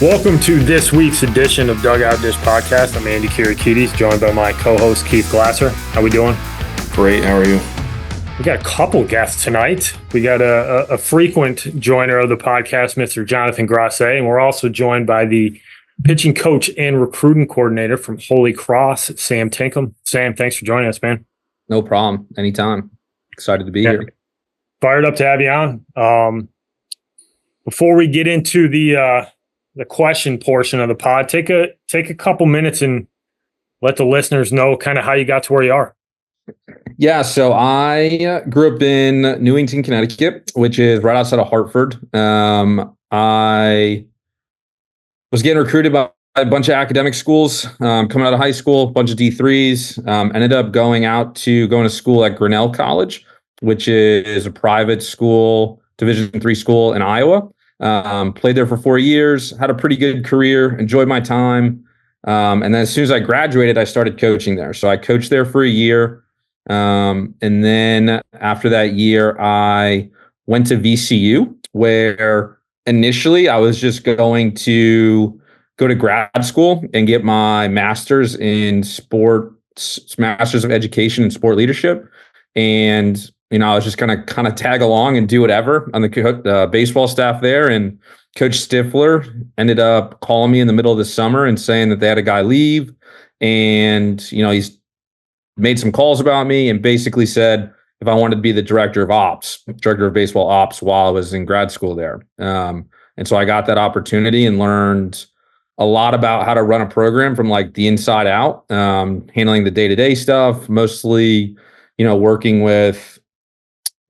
Welcome to this week's edition of Dugout Dish Podcast. I'm Andy Kirikides, joined by my co-host Keith Glasser. How we doing? Great. How are you? We got a couple guests tonight. We got a frequent joiner of the podcast, Mr. Jonathan Grasset, and we're also joined by the pitching coach and recruiting coordinator from Holy Cross, Sam Tinkham. Sam, thanks for joining us, man. No problem. Anytime. Excited to be here. Fired up to have you on. Before we get into the question portion of the pod, take a couple minutes and let the listeners know kind of how you got to where you are. Yeah, so I grew up in Newington, Connecticut, which is right outside of Hartford. I was getting recruited by a bunch of academic schools coming out of high school, a bunch of D3s. Ended up going to school at Grinnell College, which is a private school, Division III school in Iowa. Played there for 4 years, had a pretty good career, enjoyed my time. And then as soon as I graduated, I started coaching there. So I coached there for a year. And then after that year, I went to VCU, where initially I was just going to go to grad school and get my master's in master's of education and sport leadership. And I was just gonna kind of tag along and do whatever on the baseball staff there. And Coach Stifler ended up calling me in the middle of the summer and saying that they had a guy leave. And, he's made some calls about me and basically said if I wanted to be the director of baseball ops while I was in grad school there. And so I got that opportunity and learned a lot about how to run a program from like the inside out, handling the day-to-day stuff, mostly, working with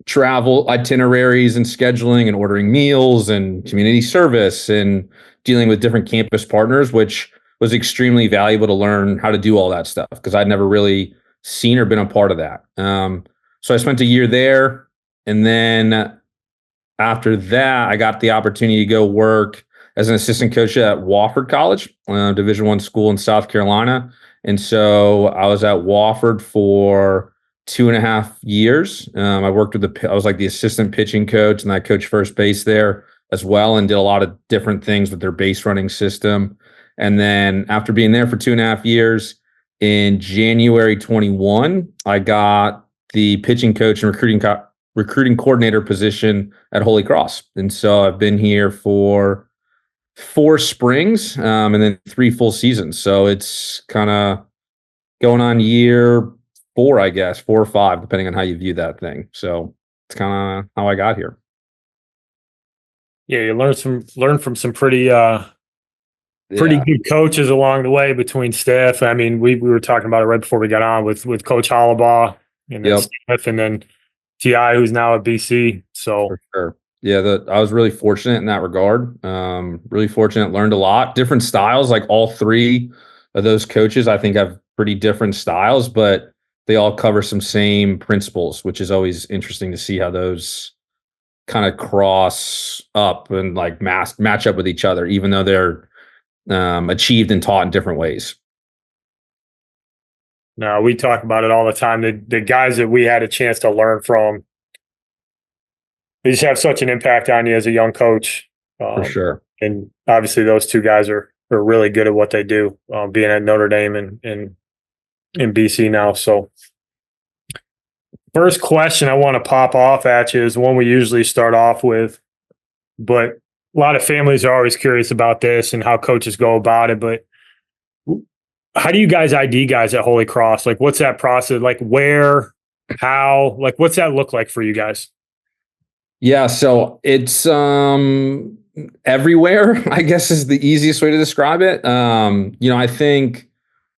travel itineraries and scheduling and ordering meals and community service and dealing with different campus partners, which was extremely valuable to learn how to do all that stuff because I'd never really seen or been a part of that. So I spent a year there. And then after that, I got the opportunity to go work as an assistant coach at Wofford College, Division I school in South Carolina. And so I was at Wofford for 2.5 years. I worked I was like the assistant pitching coach, and I coached first base there as well, and did a lot of different things with their base running system. And then after being there for 2.5 years, in January 21, I got the pitching coach and recruiting coordinator position at Holy Cross. And so I've been here for 4 springs and then 3 full seasons. So it's kind of going on year 4, I guess, 4 or 5, depending on how you view that thing. So it's kind of how I got here. Yeah, you learn from some pretty good coaches along the way between staff. I mean, we were talking about it right before we got on with Coach Hollabaugh and then Smith, and then TI, who's now at BC. So for sure. Yeah, I was really fortunate in that regard. Really fortunate, learned a lot. Different styles, like all 3 of those coaches, I think have pretty different styles, but they all cover some same principles, which is always interesting to see how those kind of cross up and like match up with each other, even though they're achieved and taught in different ways. No, we talk about it all the time. The guys that we had a chance to learn from, they just have such an impact on you as a young coach. For sure. And obviously those 2 guys are really good at what they do, being at Notre Dame and in BC now. So first question I want to pop off at you is one we usually start off with, but a lot of families are always curious about this and how coaches go about it. But how do you guys ID guys at Holy Cross? Like, what's that process? Like, where, how, like, what's that look like for you guys? Yeah, so it's everywhere, I guess, is the easiest way to describe it. I think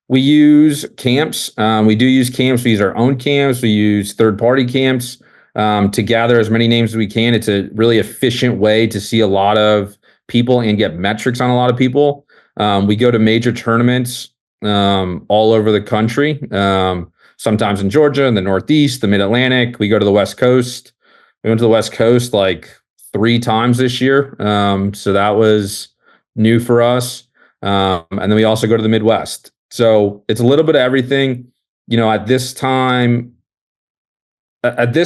we use camps. We do use camps. We use our own camps. We use third-party camps to gather as many names as we can. It's a really efficient way to see a lot of people and get metrics on a lot of people. We go to major tournaments all over the country, sometimes in Georgia, in the Northeast, the Mid-Atlantic. We go to the West Coast. We went to the West Coast like 3 times this year. So that was new for us. And then we also go to the Midwest. So it's a little bit of everything. At this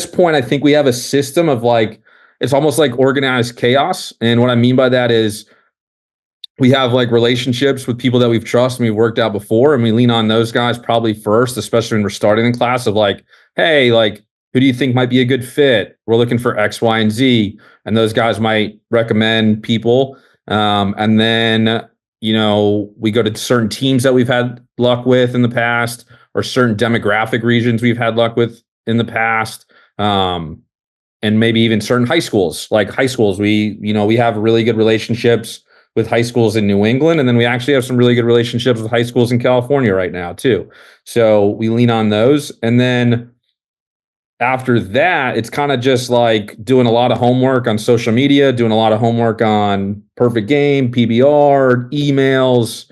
point, I think we have a system of like, it's almost like organized chaos. And what I mean by that is we have like relationships with people that we've trusted and we've worked out before, and we lean on those guys probably first, especially when we're starting in class, of like, hey, like, who do you think might be a good fit? We're looking for X, Y, and Z. And those guys might recommend people. And then, we go to certain teams that we've had luck with in the past, or certain demographic regions we've had luck with in the past. And maybe even certain high schools. Like high schools, we have really good relationships with high schools in New England. And then we actually have some really good relationships with high schools in California right now too. So we lean on those. And then after that, it's kind of just like doing a lot of homework on social media, doing a lot of homework on Perfect Game, PBR, emails,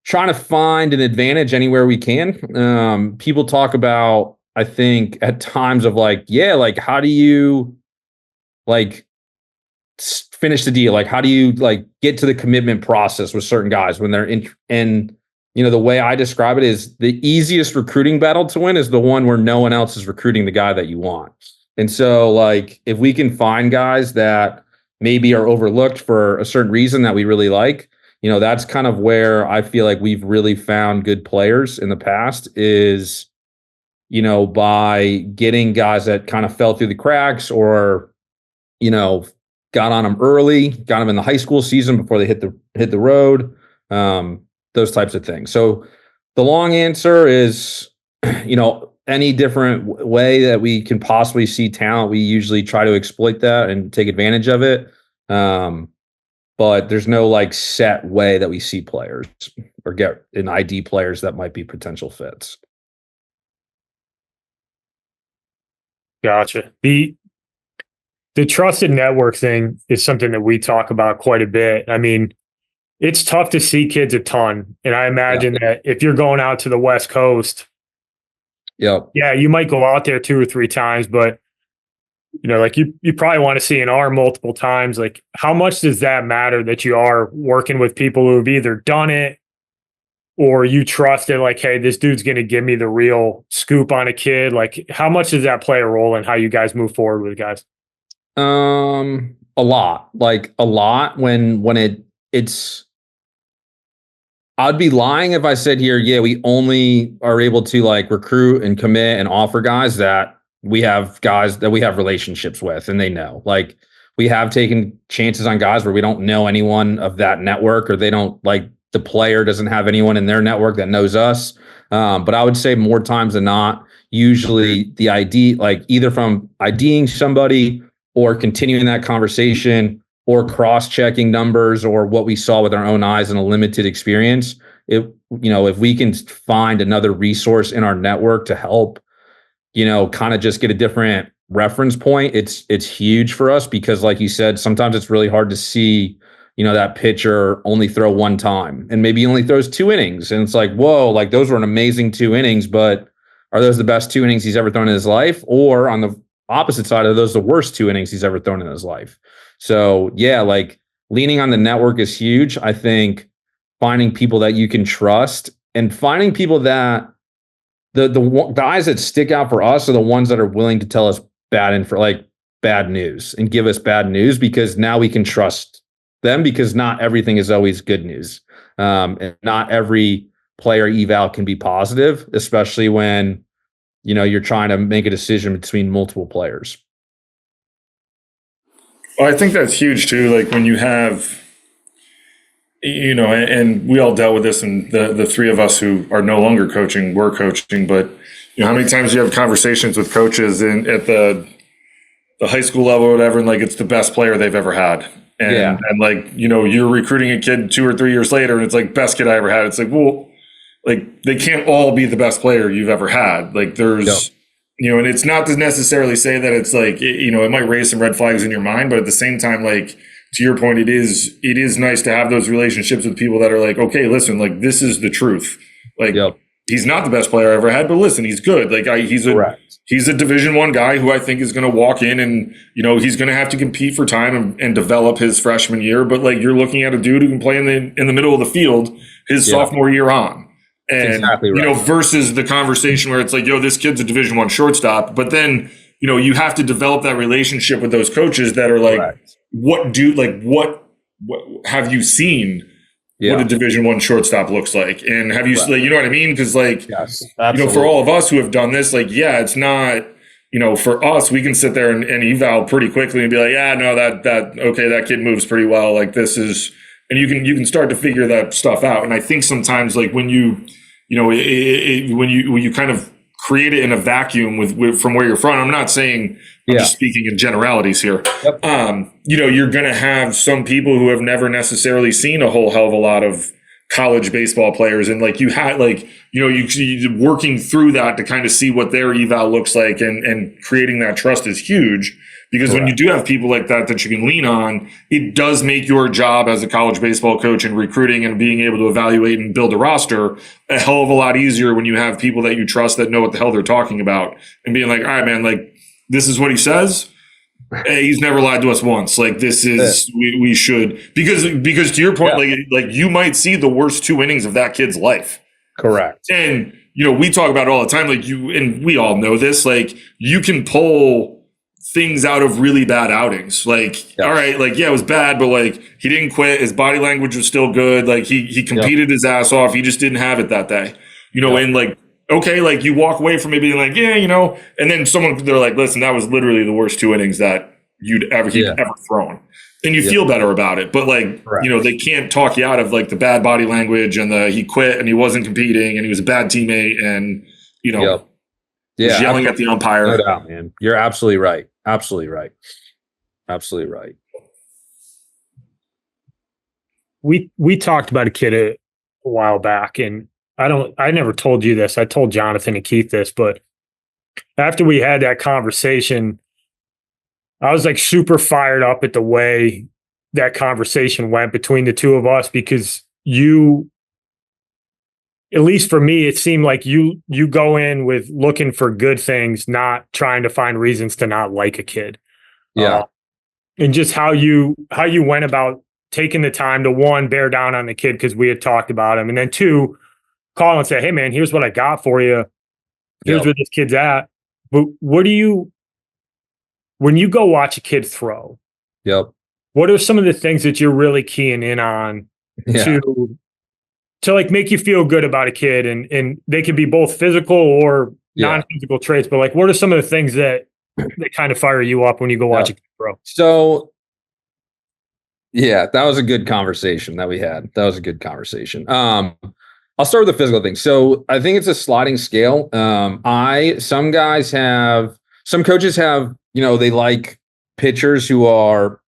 trying to find an advantage anywhere we can. People talk about, I think at times of like, yeah, like how do you like finish the deal? Like, how do you like get to the commitment process with certain guys when they're in? And the way I describe it is the easiest recruiting battle to win is the one where no one else is recruiting the guy that you want. And so like, if we can find guys that maybe are overlooked for a certain reason that we really like, that's kind of where I feel like we've really found good players in the past is, by getting guys that kind of fell through the cracks or, got on them early, got them in the high school season before they hit the road, those types of things. So the long answer is, any different way that we can possibly see talent, we usually try to exploit that and take advantage of it. But there's no like set way that we see players or get an ID players that might be potential fits. Gotcha. The trusted network thing is something that we talk about quite a bit. I mean, it's tough to see kids a ton. And I imagine that if you're going out to the West Coast, yeah, you might go out there 2 or 3 times, but like you probably want to see an arm multiple times. Like, how much does that matter that you are working with people who have either done it or you trust it? Like, hey, this dude's going to give me the real scoop on a kid. Like, how much does that play a role in how you guys move forward with guys? A lot, when it's, I'd be lying if I said here, yeah, we only are able to like recruit and commit and offer guys that we have relationships with and they know. Like, we have taken chances on guys where we don't know anyone of that network, or they don't like the player doesn't have anyone in their network that knows us. But I would say more times than not, usually the ID, like either from IDing somebody or continuing that conversation or cross-checking numbers or what we saw with our own eyes in a limited experience. If we can find another resource in our network to help, kind of just get a different reference point, it's huge for us because like you said, sometimes it's really hard to see, that pitcher only throw one time and maybe he only throws 2 innings. And it's like, whoa, like those were an amazing 2 innings, but are those the best 2 innings he's ever thrown in his life? Or on the opposite side of those, the worst 2 innings he's ever thrown in his life? So yeah, like leaning on the network is huge. I think finding people that you can trust and finding people that the guys that stick out for us are the ones that are willing to tell us bad news and give us bad news, because now we can trust them, because not everything is always good news. And not every player eval can be positive, especially when, you're trying to make a decision between multiple players. Well, I think that's huge too. Like when you have, and we all dealt with this, and the 3 of us who are no longer coaching, were coaching, but how many times you have conversations with coaches at the high school level or whatever, and like it's the best player they've ever had. And like, you're recruiting a kid 2 or 3 years later and it's like best kid I ever had. It's like, well, like they can't all be the best player you've ever had. Like there's, and it's not to necessarily say that it's like, it might raise some red flags in your mind, but at the same time, like to your point, it is nice to have those relationships with people that are like, okay, listen, like this is the truth. Like he's not the best player I ever had, but listen, he's good. Like he's a Division I guy who I think is going to walk in and, he's going to have to compete for time and develop his freshman year. But like you're looking at a dude who can play in the middle of the field his sophomore year on. And, exactly right. Versus the conversation where it's like, this kid's a Division I shortstop. But then, you have to develop that relationship with those coaches that are like, what have you seen what a Division I shortstop looks like. And have you, like, you know what I mean? Because, like, yes, for all of us who have done this, like, yeah, it's not, for us, we can sit there and eval pretty quickly and be like, yeah, no, that kid moves pretty well. Like, this is, and you can start to figure that stuff out. And I think sometimes, like, when when you kind of create it in a vacuum with from where you're from, I'm not saying, I'm just speaking in generalities here. Yep. You're going to have some people who have never necessarily seen a whole hell of a lot of college baseball players. And like you had, like, you working through that to kind of see what their eval looks like, and creating that trust is huge. Because when you do have people like that you can lean on, it does make your job as a college baseball coach and recruiting and being able to evaluate and build a roster a hell of a lot easier when you have people that you trust that know what the hell they're talking about, and being like, all right, man, like, this is what he says. Hey, he's never lied to us once. Like, this is, we should, because to your point, like you might see the worst 2 innings of that kid's life. Correct. And, we talk about it all the time. Like, and we all know this, like, you can pull things out of really bad outings. Like, all right, like, yeah, it was bad, but like, he didn't quit. His body language was still good. Like, he competed his ass off. He just didn't have it that day, and like, okay, like, you walk away from it being like, yeah, and then they're like, listen, that was literally the worst 2 innings that he'd ever thrown. And you feel better about it. But like, they can't talk you out of like the bad body language and he quit and he wasn't competing and he was a bad teammate and, yelling at the umpire. No doubt, man. You're absolutely right. Absolutely right. Absolutely right. We talked about a kid a while back, and I never told you this. I told Jonathan and Keith this, but after we had that conversation, I was like super fired up at the way that conversation went between the two of us, because at least for me, it seemed like you go in with looking for good things, not trying to find reasons to not like a kid. Yeah. And just how you went about taking the time to, one, bear down on the kid because we had talked about him, and then two, call and say, hey man, here's what I got for you. Here's where this kid's at. But when you go watch a kid throw, what are some of the things that you're really keying in on to like make you feel good about a kid? And they can be both physical or non-physical traits, but like, what are some of the things that kind of fire you up when you go watch a kid throw? So that was a good conversation that we had. That was a good conversation. I'll start with the physical thing. So I think it's a sliding scale. Some coaches have, they like pitchers who are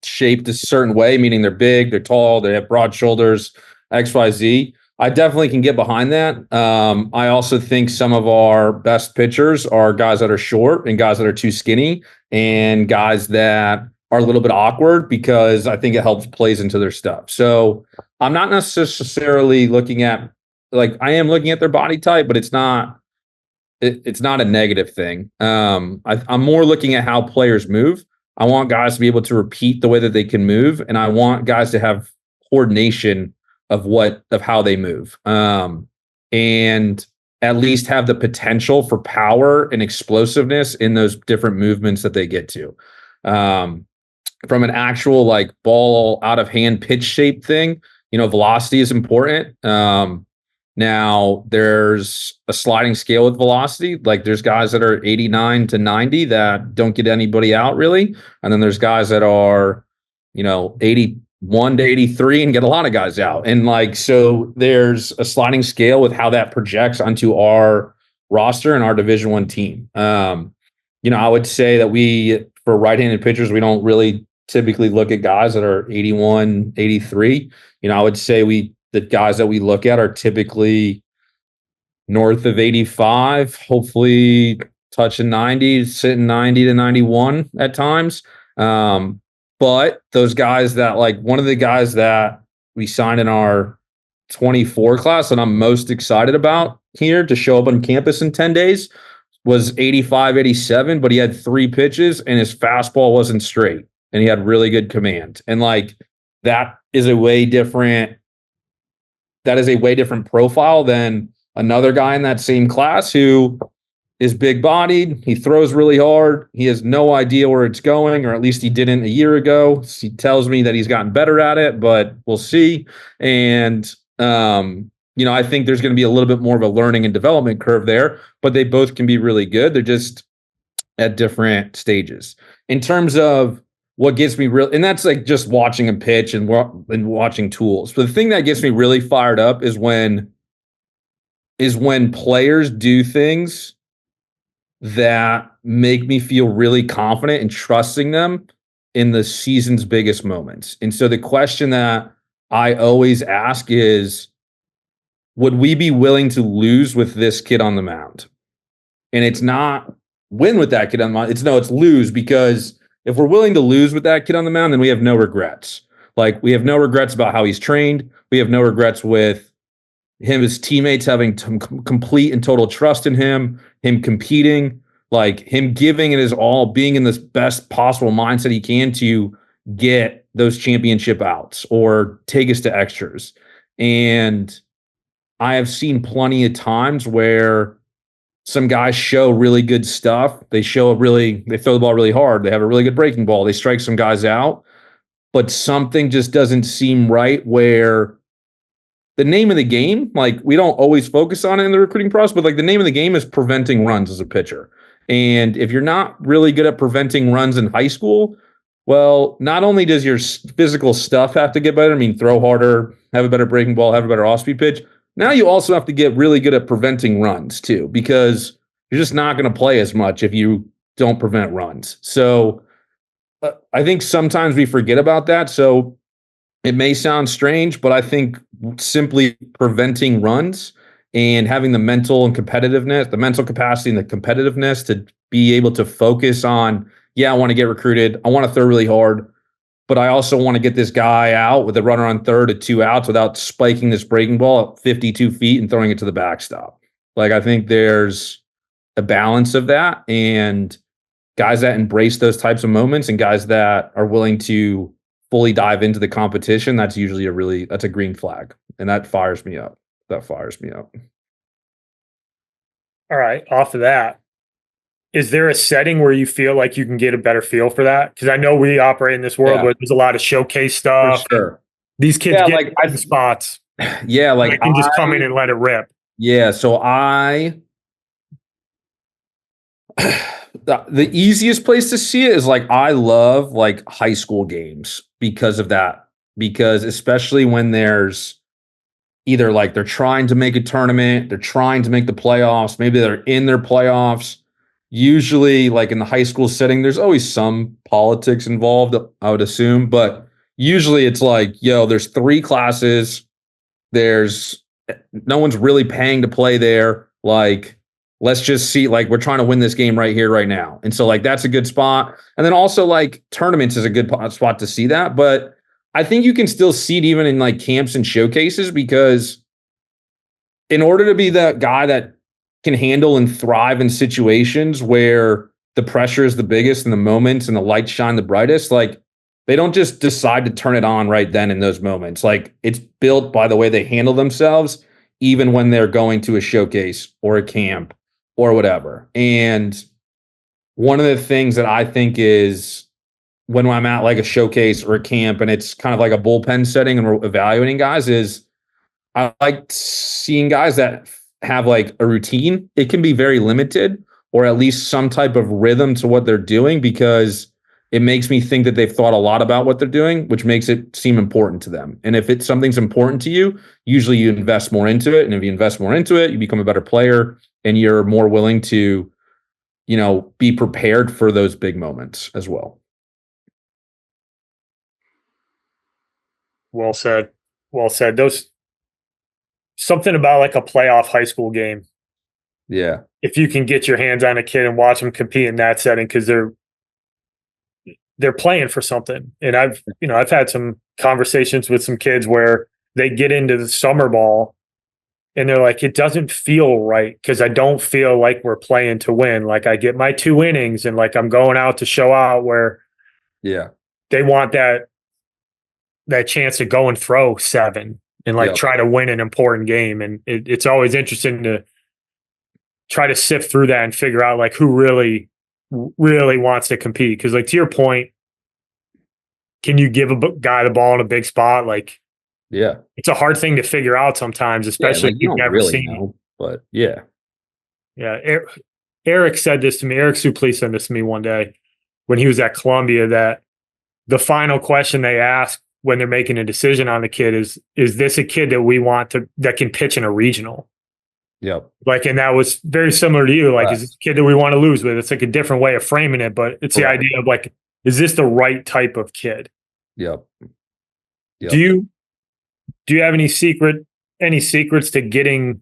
shaped a certain way, meaning they're big, they're tall, they have broad shoulders, XYZ. I definitely can get behind that. I also think some of our best pitchers are guys that are short and guys that are too skinny and guys that are a little bit awkward, because I think it helps plays into their stuff. So I'm not necessarily looking at, like, I am looking at their body type, but it's not a negative thing. I'm more looking at how players move. I want guys to be able to repeat the way that they can move, and I want guys to have coordination of how they move, and at least have the potential for power and explosiveness in those different movements that they get to. From an actual like ball out of hand pitch shape thing, velocity is important. Now there's a sliding scale with velocity. Like, there's guys that are 89 to 90 that don't get anybody out really. And then there's guys that are, 81 to 83 and get a lot of guys out. And like, so there's a sliding scale with how that projects onto our roster and our Division I team. I would say that for right-handed pitchers, we don't really typically look at guys that are 81, 83. I would say the guys that we look at are typically north of 85, hopefully touching 90, sitting 90 to 91 at times. But those guys that, like, one of the guys that we signed in our 24 class that I'm most excited about here to show up on campus in 10 days was 85, 87, but he had 3 pitches and his fastball wasn't straight and he had really good command. And like, that is a way different profile than another guy in that same class who is big bodied. He throws really hard. He has no idea where it's going, or at least he didn't a year ago. He tells me that he's gotten better at it, but we'll see. And, I think there's going to be a little bit more of a learning and development curve there, but they both can be really good. They're just at different stages. In terms of what gets me real, and that's like just watching him pitch and watching tools. But the thing that gets me really fired up is when players do things that make me feel really confident in trusting them in the season's biggest moments. And so the question that I always ask is, would we be willing to lose with this kid on the mound? And it's not win with that kid on the mound. It's lose, because if we're willing to lose with that kid on the mound, then we have no regrets. Like, we have no regrets about how he's trained. We have no regrets with his teammates having complete and total trust in him competing, like him giving it his all, being in this best possible mindset he can to get those championship outs or take us to extras. And I have seen plenty of times where some guys show really good stuff. They throw the ball really hard. They have a really good breaking ball. They strike some guys out, but something just doesn't seem right where the name of the game, like, we don't always focus on it in the recruiting process, but like, the name of the game is preventing runs as a pitcher. And if you're not really good at preventing runs in high school, well, not only does your physical stuff have to get better, I mean, throw harder, have a better breaking ball, have a better off-speed pitch. Now you also have to get really good at preventing runs too, because you're just not going to play as much if you don't prevent runs. So I think sometimes we forget about that. So it may sound strange, but I think simply preventing runs and having the mental and competitiveness, the mental capacity and the competitiveness to be able to focus on, I want to get recruited. I want to throw really hard, but I also want to get this guy out with a runner on third at 2 outs without spiking this breaking ball at 52 feet and throwing it to the backstop. Like, I think there's a balance of that, and guys that embrace those types of moments and guys that are willing to fully dive into the competition, that's usually that's a green flag. And that fires me up. All right. Off of that, is there a setting where you feel like you can get a better feel for that? Because I know we operate in this world where there's a lot of showcase stuff. For sure. These kids get the spots. Yeah, like, I can just come in and let it rip. Yeah, so the easiest place to see it is, like, I love, like, high school games because of that. Because especially when there's either, like, they're trying to make a tournament, they're trying to make the playoffs, maybe they're in their playoffs. Usually, like, in the high school setting, there's always some politics involved, I would assume. But usually it's like, there's 3 classes. There's no one's really paying to play there. Like, let's just see, like, we're trying to win this game right here, right now. And so, like, that's a good spot. And then also, like, tournaments is a good spot to see that. But I think you can still see it even in, like, camps and showcases, because in order to be that guy that can handle and thrive in situations where the pressure is the biggest and the moments and the lights shine the brightest, like, they don't just decide to turn it on right then in those moments. Like, it's built by the way they handle themselves, even when they're going to a showcase or a camp or whatever. And one of the things that I think is, when I'm at, like, a showcase or a camp and it's kind of like a bullpen setting and we're evaluating guys, is I like seeing guys that have, like, a routine. It can be very limited, or at least some type of rhythm to what they're doing, because it makes me think that they've thought a lot about what they're doing, which makes it seem important to them. And if something's important to you, usually you invest more into it. And if you invest more into it, you become a better player and you're more willing to, be prepared for those big moments as well. Well said. Well said. Something about, like, a playoff high school game. Yeah. If you can get your hands on a kid and watch them compete in that setting, because they're playing for something. And I've had some conversations with some kids where they get into the summer ball and they're like, it doesn't feel right because I don't feel like we're playing to win. Like, I get my 2 innings and, like, I'm going out to show out, where they want that chance to go and throw 7 and, like, try to win an important game. And it's always interesting to try to sift through that and figure out like who really wants to compete? Because like to your point, can you give a guy the ball in a big spot? Like, Yeah. it's a hard thing to figure out sometimes, especially like, if you you've don't never really seen. know, but yeah. Yeah, Eric said this to me. Eric Suplee said this to me one day when he was at Columbia, that the final question they ask when they're making a decision on the kid is this a kid that we want that can pitch in a regional? Yep. Like, and that was very similar to you. Like, Correct. is this a kid that we want to lose with? It's like a different way of framing it, but it's the Correct. idea of like, is this the right type of kid? Yep. Do you have any secrets to getting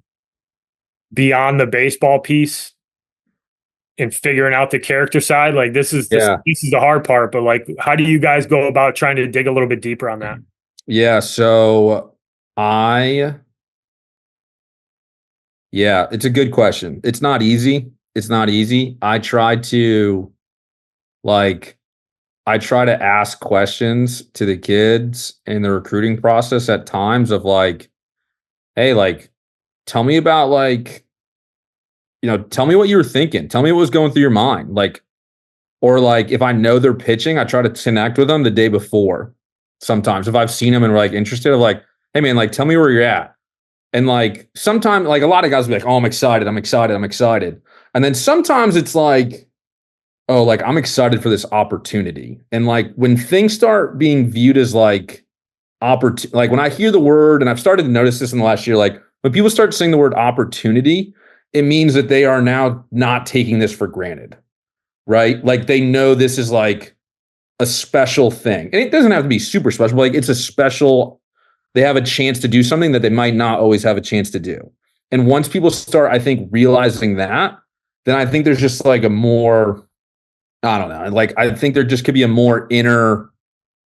beyond the baseball piece and figuring out the character side? Like, this is the hard part, but like, how do you guys go about trying to dig a little bit deeper on that? Yeah. So it's a good question. It's not easy. I try to ask questions to the kids in the recruiting process at times of like, hey, like, tell me about like, tell me what you were thinking. Tell me what was going through your mind. Like, or like, if I know they're pitching, I try to connect with them the day before. Sometimes if I've seen them and we're like interested, of like, hey man, like, tell me where you're at. And like, sometimes like a lot of guys will be like, oh, I'm excited. And then sometimes it's like, oh, like, I'm excited for this opportunity. And like, when things start being viewed as like like when I hear the word, and I've started to notice this in the last year, like when people start saying the word opportunity, it means that they are now not taking this for granted, right? Like they know this is like a special thing. And it doesn't have to be super special, but like it's a special, they have a chance to do something that they might not always have a chance to do. And once people start, I think, realizing that, then I think there's just like a more, I don't know, like I think there just could be a more inner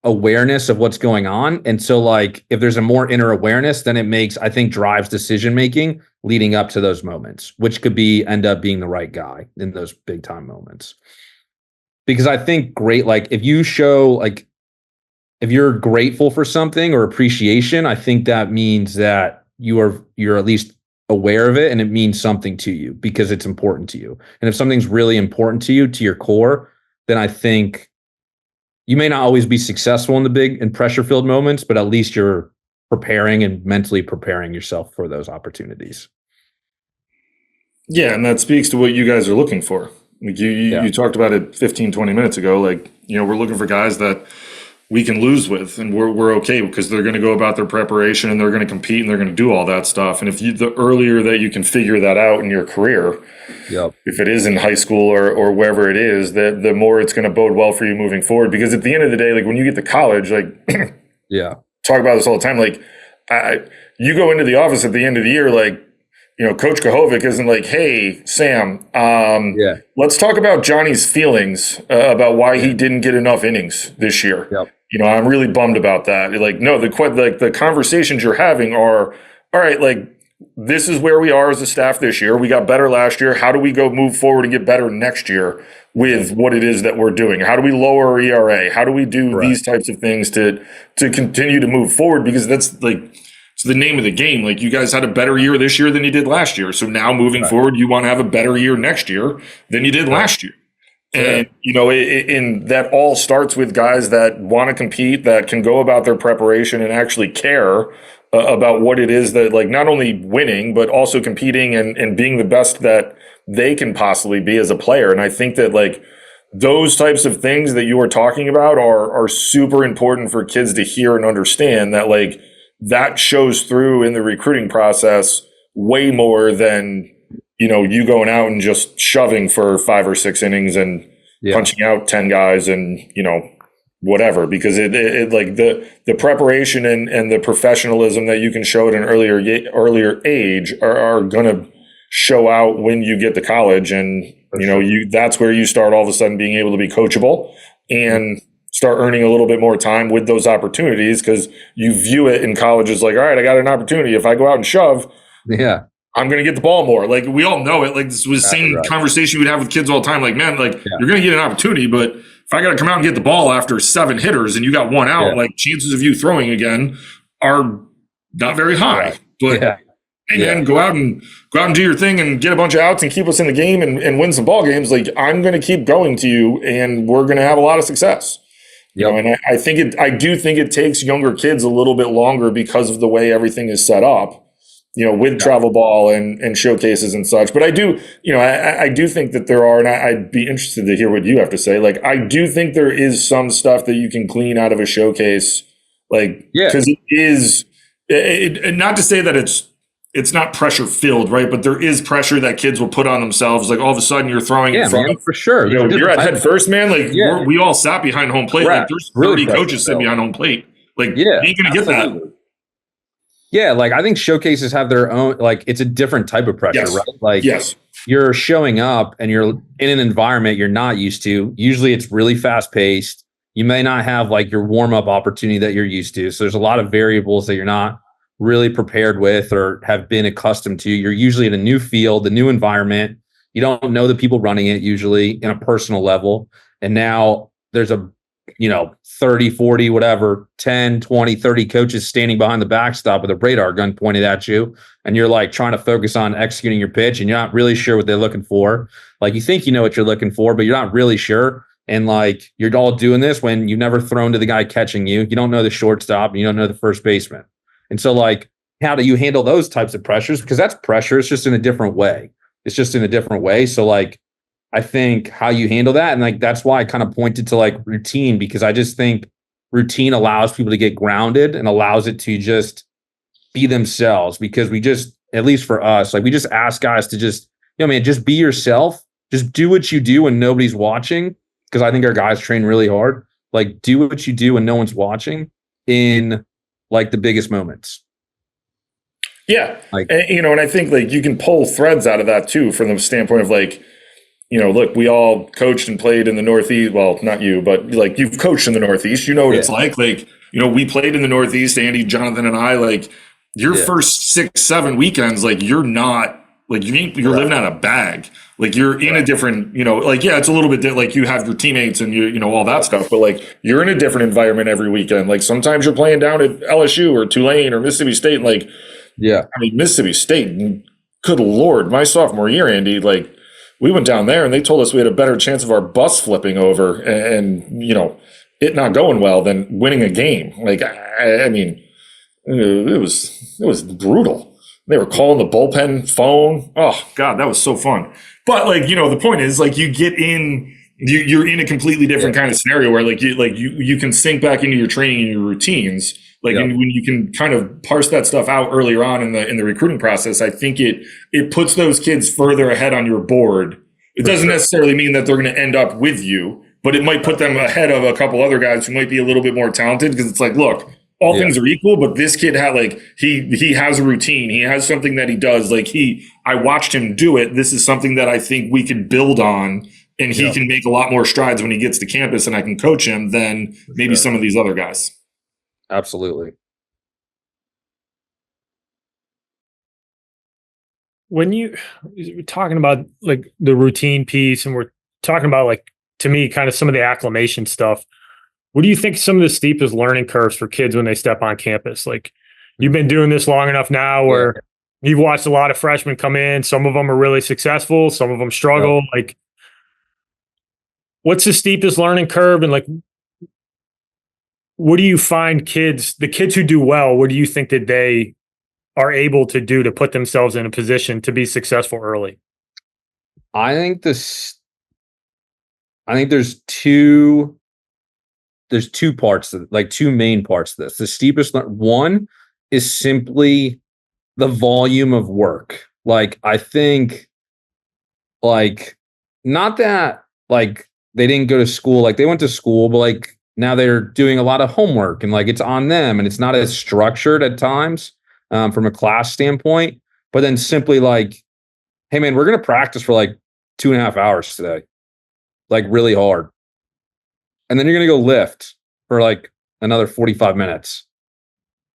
awareness of what's going on. And so like if there's a more inner awareness, then it makes, I think, drives decision making leading up to those moments, which could end up being the right guy in those big time moments. Because I think like if you show like, if you're grateful for something or appreciation, I think that means that you're at least aware of it and it means something to you because it's important to you. And if something's really important to you, to your core, then I think you may not always be successful in the big and pressure filled moments, but at least you're preparing and mentally preparing yourself for those opportunities. Yeah. And that speaks to what you guys are looking for. Like you talked about it 15, 20 minutes ago. Like, we're looking for guys that we can lose with, and we're okay because they're going to go about their preparation and they're going to compete and they're going to do all that stuff. And the earlier that you can figure that out in your career, if it is in high school or wherever it is, the more it's going to bode well for you moving forward. Because at the end of the day, like when you get to college, like talk about this all the time. Like you go into the office at the end of the year, like, Coach Kahovic isn't like, hey, Sam, let's talk about Johnny's feelings about why he didn't get enough innings this year. I'm really bummed about that. Like, no, the conversations you're having are, all right, like, this is where we are as a staff this year. We got better last year. How do we go move forward and get better next year with what it is that we're doing? How do we lower our ERA? How do we do these types of things to continue to move forward? Because that's like, it's the name of the game. Like, you guys had a better year this year than you did last year. So now moving forward, you want to have a better year next year than you did last year. And, and that all starts with guys that want to compete, that can go about their preparation and actually care about what it is that, like, not only winning, but also competing and being the best that they can possibly be as a player. And I think that, like, those types of things that you are talking about are super important for kids to hear and understand, that, like, that shows through in the recruiting process way more than, you going out and just shoving for 5 or 6 innings and punching out 10 guys and, whatever, because it like the preparation and the professionalism that you can show at an earlier age are going to show out when you get to college. And, that's where you start all of a sudden being able to be coachable and start earning a little bit more time with those opportunities, because you view it in college as like, all right, I got an opportunity. If I go out and shove, I'm going to get the ball more. Like, we all know it. Like, this was the same conversation we'd have with kids all the time. Like, man, like, you're going to get an opportunity, but if I got to come out and get the ball after 7 hitters and you got 1 out, like, chances of you throwing again are not very high. But hey man, go out and do your thing and get a bunch of outs and keep us in the game and win some ball games. Like, I'm going to keep going to you, and we're going to have a lot of success. You know, and I do think it takes younger kids a little bit longer because of the way everything is set up, you know, with travel ball and showcases and such. But I do, you know, I do think that there are, and I'd be interested to hear what you have to say. Like, I do think there is some stuff that you can glean out of a showcase, like, because it is, not to say that it's not pressure filled, right? But there is pressure that kids will put on themselves. Like, all of a sudden you're throwing in front of, for sure. You know, you're at head first, man. Like, we all sat behind home plate. Correct. Like, there's 30 Really coaches sitting behind home plate. Like, you ain't gonna get that. Yeah, like, I think showcases have their own, like, it's a different type of pressure, right? Like, you're showing up and you're in an environment you're not used to. Usually it's really fast paced. You may not have like your warm up opportunity that you're used to. So there's a lot of variables that you're not really prepared with or have been accustomed to. You're usually in a new field, a new environment. You don't know the people running it usually in a personal level. And now there's a, 30, 40, whatever, 10, 20, 30 coaches standing behind the backstop with a radar gun pointed at you. And you're like trying to focus on executing your pitch and you're not really sure what they're looking for. Like, you think you know what you're looking for, but you're not really sure. And like, you're all doing this when you've never thrown to the guy catching you. You don't know the shortstop and you don't know the first baseman. And so like, how do you handle those types of pressures? Because that's pressure. It's just in a different way. So like, I think how you handle that. And like, that's why I kind of pointed to like routine, because I just think routine allows people to get grounded and allows it to just be themselves, because we just, at least for us, like we just ask guys to just, just be yourself, just do what you do when nobody's watching. Because I think our guys train really hard. Like, do what you do when no one's watching in like the biggest moments. Yeah. Like, and I think like you can pull threads out of that too, from the standpoint of like, look, we all coached and played in the Northeast. Well, not you, but like you've coached in the Northeast. You know what it's like. Like, we played in the Northeast, Andy, Jonathan, and I. Like, your first 6-7 weekends, like you're not like you're living out of a bag. Like, you're in a different, it's a little bit like you have your teammates and you all that stuff, but like you're in a different environment every weekend. Like, sometimes you're playing down at LSU or Tulane or Mississippi State. Like, Mississippi State. Good Lord, my sophomore year, Andy, like, we went down there and they told us we had a better chance of our bus flipping over and it not going well than winning a game. Like, I mean, it was brutal. They were calling the bullpen phone. Oh God, that was so fun. But like, the point is like you get in, you're in a completely different kind of scenario where you can sink back into your training and your routines. Like, and when you can kind of parse that stuff out earlier on in the recruiting process, I think it puts those kids further ahead on your board. It doesn't necessarily mean that they're going to end up with you, but it might put them ahead of a couple other guys who might be a little bit more talented, because it's like, look, all things are equal, but this kid had like he has a routine. He has something that he does. Like, I watched him do it. This is something that I think we could build on, and he can make a lot more strides when he gets to campus, and I can coach him than maybe some of these other guys. Absolutely. When we're talking about like the routine piece, and we're talking about like, to me, kind of some of the acclimation stuff, what do you think some of the steepest learning curves for kids when they step on campus? Like, you've been doing this long enough now where you've watched a lot of freshmen come in. Some of them are really successful. Some of them struggle. Like, what's the steepest learning curve? And like, what do you find the kids who do well, what do you think that they are able to do to put themselves in a position to be successful early? I think there's two parts, like two main parts to this. The steepest one is simply the volume of work. Like, I think, like, not that like they didn't go to school, like they went to school, but like now they're doing a lot of homework and like it's on them and it's not as structured at times from a class standpoint. But then simply like, hey man, we're going to practice for like 2.5 hours today, like really hard. And then you're going to go lift for like another 45 minutes.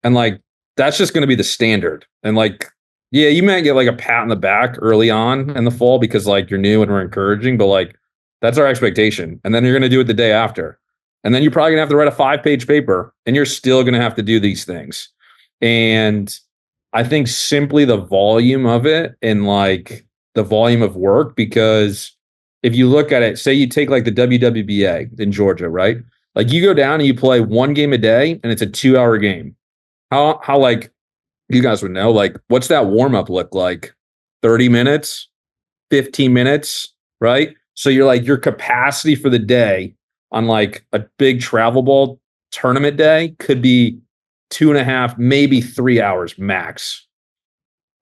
And like, that's just going to be the standard. And like, yeah, you might get like a pat on the back early on in the fall because like you're new and we're encouraging, but like that's our expectation. And then you're going to do it the day after. And then you're probably gonna have to write a 5-page paper and you're still going to have to do these things. And I think simply the volume of it and like the volume of work, because if you look at it, say you take like the WWBA in Georgia, right? Like you go down and you play one game a day and it's a 2-hour game. How like you guys would know, like what's that warm up look like? 30 minutes, 15 minutes, right? So you're like your capacity for the day on like a big travel ball tournament day could be 2.5, maybe 3 hours max.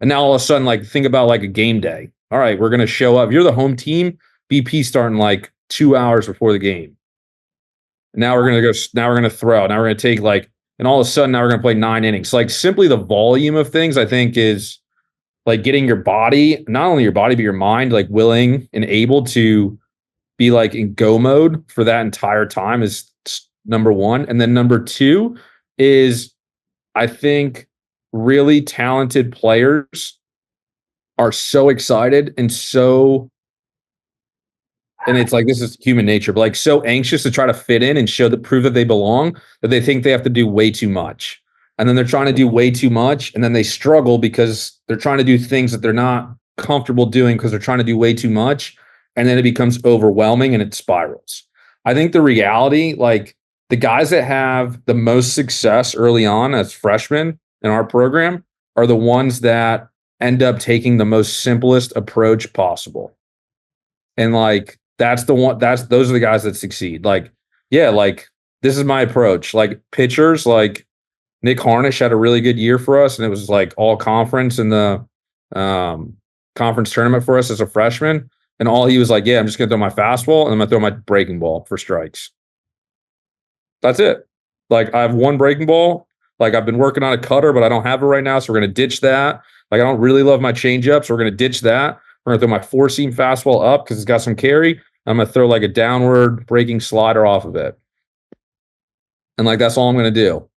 And now all of a sudden, like think about like a game day. All right, we're gonna show up. You're the home team. BP starting like 2 hours before the game. Now we're gonna go. Now we're gonna throw. Now we're gonna take like, and all of a sudden now we're gonna play 9 innings. Like simply the volume of things, I think, is like getting your body, not only your body but your mind, like willing and able to be like in go mode for that entire time is number one. And then number two is, I think, really talented players are so excited and so, and it's like this is human nature, but like so anxious to try to fit in and prove that they belong, that they think they have to do way too much. And then they're trying to do way too much, and then they struggle because they're trying to do things that they're not comfortable doing because they're trying to do way too much. And then it becomes overwhelming and it spirals. I think the reality, like the guys that have the most success early on as freshmen in our program are the ones that end up taking the most simplest approach possible. And like those are the guys that succeed. Like, yeah, like this is my approach. Like pitchers, like Nick Harnish had a really good year for us, and it was like all conference in the conference tournament for us as a freshman. And all he was like, yeah, I'm just gonna throw my fastball and I'm gonna throw my breaking ball for strikes. That's it. Like I have one breaking ball. Like I've been working on a cutter, but I don't have it right now, so we're gonna ditch that. Like I don't really love my changeup, so we're gonna ditch that. We're gonna throw my 4-seam fastball up because it's got some carry. I'm gonna throw like a downward breaking slider off of it, and like that's all I'm gonna do.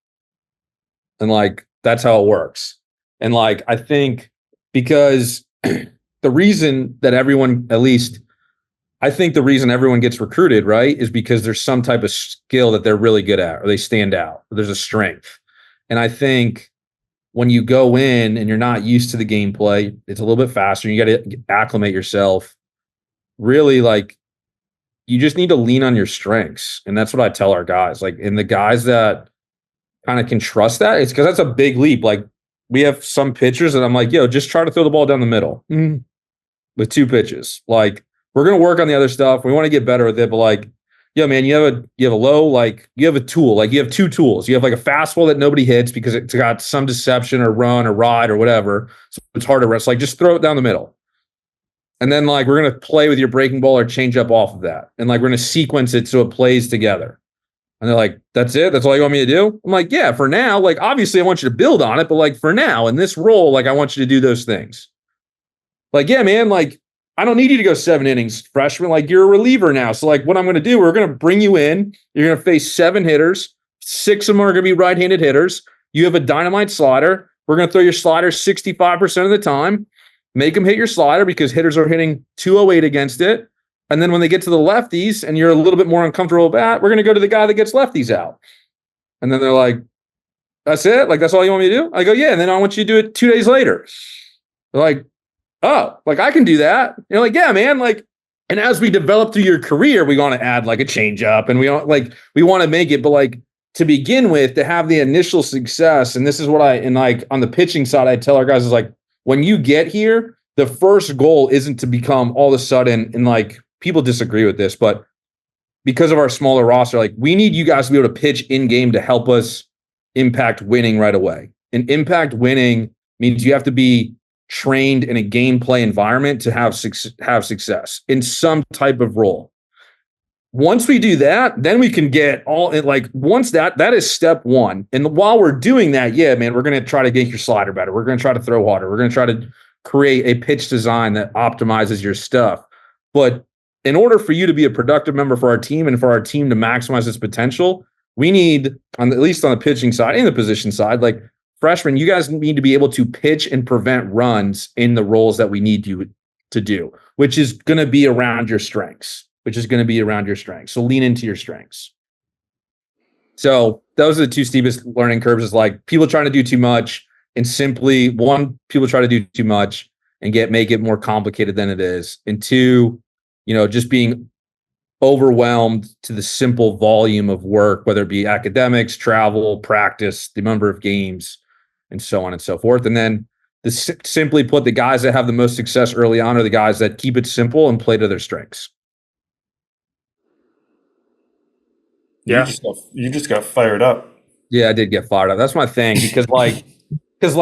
And like that's how it works. And like I think because the reason that everyone, at least I think the reason everyone gets recruited, right, is because there's some type of skill that they're really good at, or they stand out, or there's a strength. And I think when you go in and you're not used to the gameplay, it's a little bit faster. You got to acclimate yourself. Really, like you just need to lean on your strengths. And that's what I tell our guys. Like, and the guys that kind of can trust that, it's because that's a big leap. Like we have some pitchers that I'm like, yo, just try to throw the ball down the middle with 2 pitches. Like, we're going to work on the other stuff. We want to get better with it. But like, yo, man, you have a low, like you have a tool, like you have 2 tools. You have like a fastball that nobody hits because it's got some deception or run or ride or whatever. So it's hard to rest. Like just throw it down the middle. And then like, we're going to play with your breaking ball or change up off of that. And like, we're going to sequence it so it plays together. And they're like, that's it? That's all you want me to do? I'm like, yeah, for now. Like, obviously I want you to build on it, but like for now in this role, like I want you to do those things. Like, yeah, man, like, I don't need you to go 7 innings, freshman. Like, you're a reliever now. So, like, what I'm going to do, we're going to bring you in. You're going to face 7 hitters. 6 of them are going to be right-handed hitters. You have a dynamite slider. We're going to throw your slider 65% of the time. Make them hit your slider because hitters are hitting 208 against it. And then when they get to the lefties and you're a little bit more uncomfortable with that, we're going to go to the guy that gets lefties out. And then they're like, that's it? Like, that's all you want me to do? I go, yeah. And then I want you to do it 2 days later. They're like, oh, like I can do that. You're like, yeah, man. Like, and as we develop through your career, we want to add like a change up and we want to make it, but like to begin with, to have the initial success. And this is what like on the pitching side, I tell our guys is like, when you get here, the first goal isn't to become all of a sudden, and like people disagree with this, but because of our smaller roster, like we need you guys to be able to pitch in game to help us impact winning right away. And impact winning means you have to be trained in a gameplay environment to have success in some type of role. Once we do that, then we can get all in, like once that is step one. And while we're doing that, yeah, man, we're going to try to get your slider better. We're going to try to throw harder. We're going to try to create a pitch design that optimizes your stuff. But in order for you to be a productive member for our team and for our team to maximize its potential, we need, at least on the pitching side and the position side, like freshmen, you guys need to be able to pitch and prevent runs in the roles that we need you to do, which is going to be around your strengths. So lean into your strengths. So those are the 2 steepest learning curves, is like people trying to do too much And simply, one, people try to do too much and make it more complicated than it is. And two, just being overwhelmed to the simple volume of work, whether it be academics, travel, practice, the number of games, and so on and so forth. And then simply put, the guys that have the most success early on are the guys that keep it simple and play to their strengths. Yeah. You just got fired up. Yeah, I did get fired up. That's my thing, because because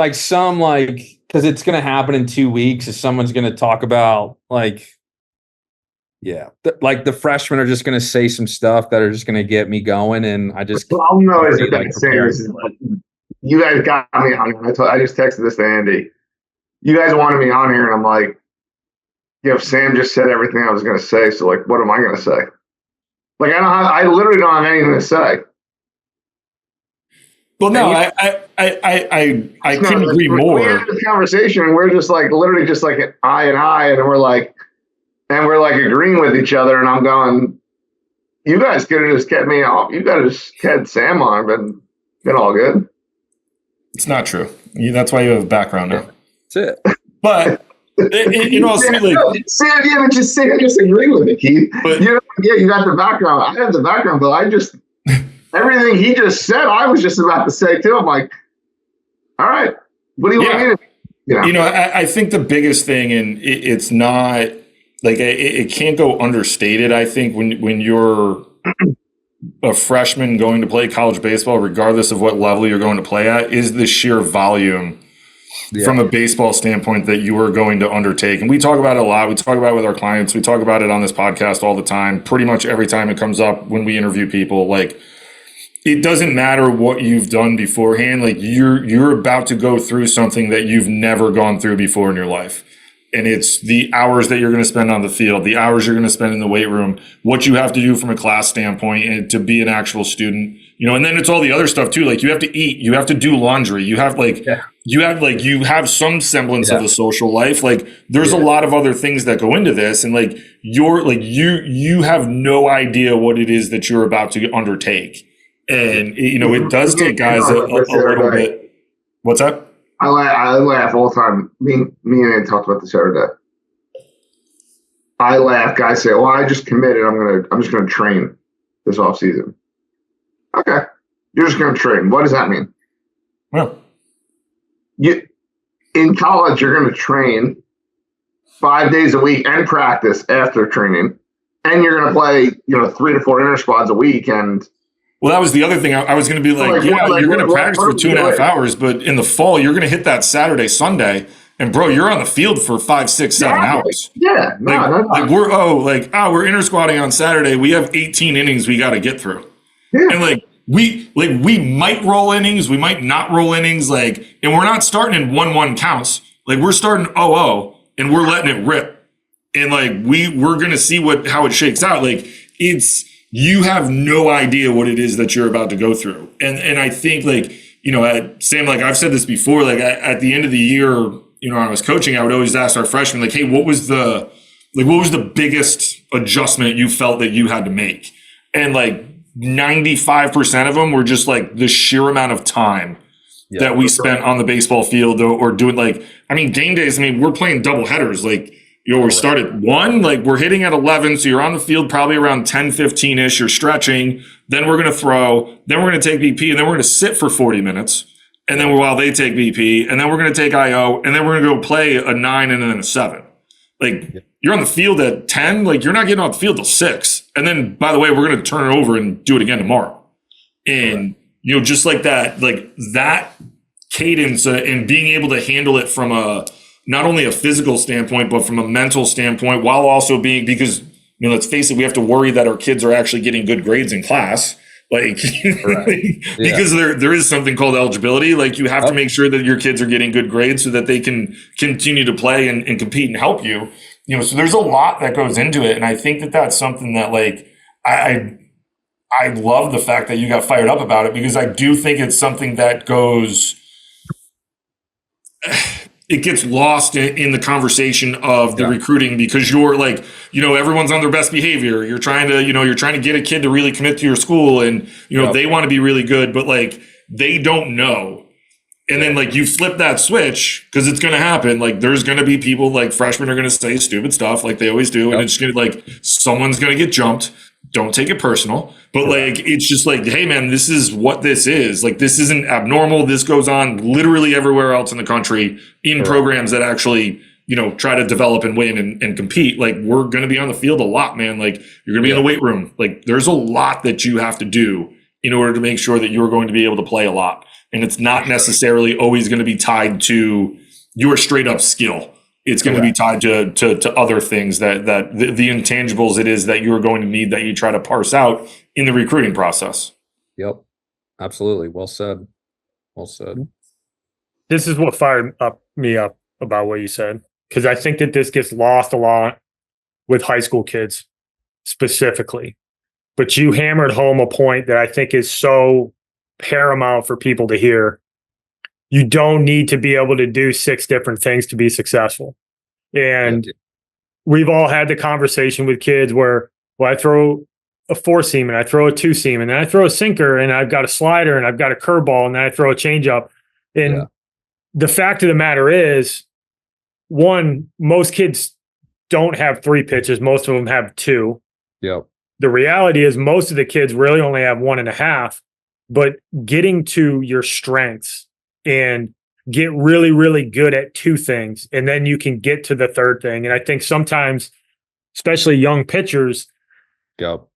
it's going to happen in 2 weeks. If someone's going to talk about the freshmen are just going to say some stuff that are just going to get me going, and I just. The problem though is that saying this is, you guys got me on. I just texted this to Andy. You guys wanted me on here, and I'm like, Sam just said everything I was going to say. So what am I going to say? I literally don't have anything to say. Well, no, I couldn't agree more. We had this conversation, and we're just literally just I, and we're agreeing with each other, and I'm going, you guys could have just kept me off. You got to just kept Sam on, but been all good. It's not true. That's why you have a background now. That's it. But Sam, but just say I disagree with it, Keith. But, you got the background. I have the background, but I just everything he just said, I was just about to say too. I'm like, all right, what do you want me to? I think the biggest thing, and it's not it can't go understated. I think when you're a freshman going to play college baseball, regardless of what level you're going to play at, is the sheer volume from a baseball standpoint that you are going to undertake. And we talk about it a lot. We talk about it with our clients. We talk about it on this podcast all the time. Pretty much every time it comes up when we interview people, it doesn't matter what you've done beforehand. You're about to go through something that you've never gone through before in your life. And it's the hours that you're going to spend on the field, the hours you're going to spend in the weight room, what you have to do from a class standpoint and to be an actual student, and then it's all the other stuff too. You have to eat, you have to do laundry, you have you have some semblance of a social life. There's a lot of other things that go into this, and you have no idea what it is that you're about to undertake. And it does take guys a little bit. What's that? I laugh all the time. Me and Ed talked about this the other day. I laugh. Guys say, "Well, I just committed. I'm just gonna train this off season." Okay, you're just gonna train. What does that mean? Well, in college, you're gonna train 5 days a week and practice after training, and you're gonna play 3 to 4 inter squads a week. And well, that was the other thing. I was going to be you're going to practice for 2.5 hours, but in the fall, you're going to hit that Saturday, Sunday, and bro, you're on the field for 5, 6, 7 hours. Yeah, we're inter squatting on Saturday. We have 18 innings we got to get through, and we might roll innings, we might not roll innings, and we're not starting in 1-1 counts. We're starting 0-0, and we're letting it rip, and we're going to see how it shakes out. You have no idea what it is that you're about to go through. And I think Sam, I've said this before, at the end of the year, I was coaching, I would always ask our freshmen, hey, what was the biggest adjustment you felt that you had to make? And 95% of them were just the sheer amount of time that we spent on the baseball field or doing game days. We're playing double headers. We start at 1, we're hitting at 11. So you're on the field probably around 10, 15-ish. You're stretching. Then we're going to throw. Then we're going to take BP. And then we're going to sit for 40 minutes. And then while they take BP. And then we're going to take IO. And then we're going to go play a 9 and then a 7. You're on the field at 10. You're not getting off the field till 6. And then, by the way, we're going to turn it over and do it again tomorrow. And, just that cadence and being able to handle it from not only a physical standpoint, but from a mental standpoint, while also being, because, let's face it, we have to worry that our kids are actually getting good grades in class. Because there is something called eligibility. You have to make sure that your kids are getting good grades so that they can continue to play and compete and help you. So there's a lot that goes into it. And I think that that's something that I love the fact that you got fired up about it, because I do think it's something that it gets lost in the conversation of the recruiting, because you're everyone's on their best behavior. You're trying to get a kid to really commit to your school, and they want to be really good, but they don't know And then like you flip that switch because it's going to happen. Like there's going to be people like freshmen are going to say stupid stuff like they always do. And it's going to like someone's going to get jumped. Don't take it personal. But like it's just like, hey man, this is what this is. Like this isn't abnormal. This goes on literally everywhere else in the country in programs that actually, you know, try to develop and win and compete. Like we're going to be on the field a lot, man. Like you're going to be in the weight room. Like there's a lot that you have to do in order to make sure that you're going to be able to play a lot. And it's not necessarily always going to be tied to your straight up skill. It's going to be tied to other things that the intangibles it is that you're going to need that you try to parse out in the recruiting process. Yep. Absolutely. Well said. Well said. This is what fired me up about what you said, because I think that this gets lost a lot with high school kids specifically. But you hammered home a point that I think is so paramount for people to hear. You don't need to be able to do 6 different things to be successful. And we've all had the conversation with kids where, well, I throw a 4-seam and I throw a 2-seam and then I throw a sinker and I've got a slider and I've got a curveball and then I throw a changeup. And the fact of the matter is, one, most kids don't have 3 pitches. Most of them have 2. Yep. The reality is most of the kids really only have 1.5. But getting to your strengths and get really, really good at 2 things, and then you can get to the 3rd thing. And I think sometimes, especially young pitchers,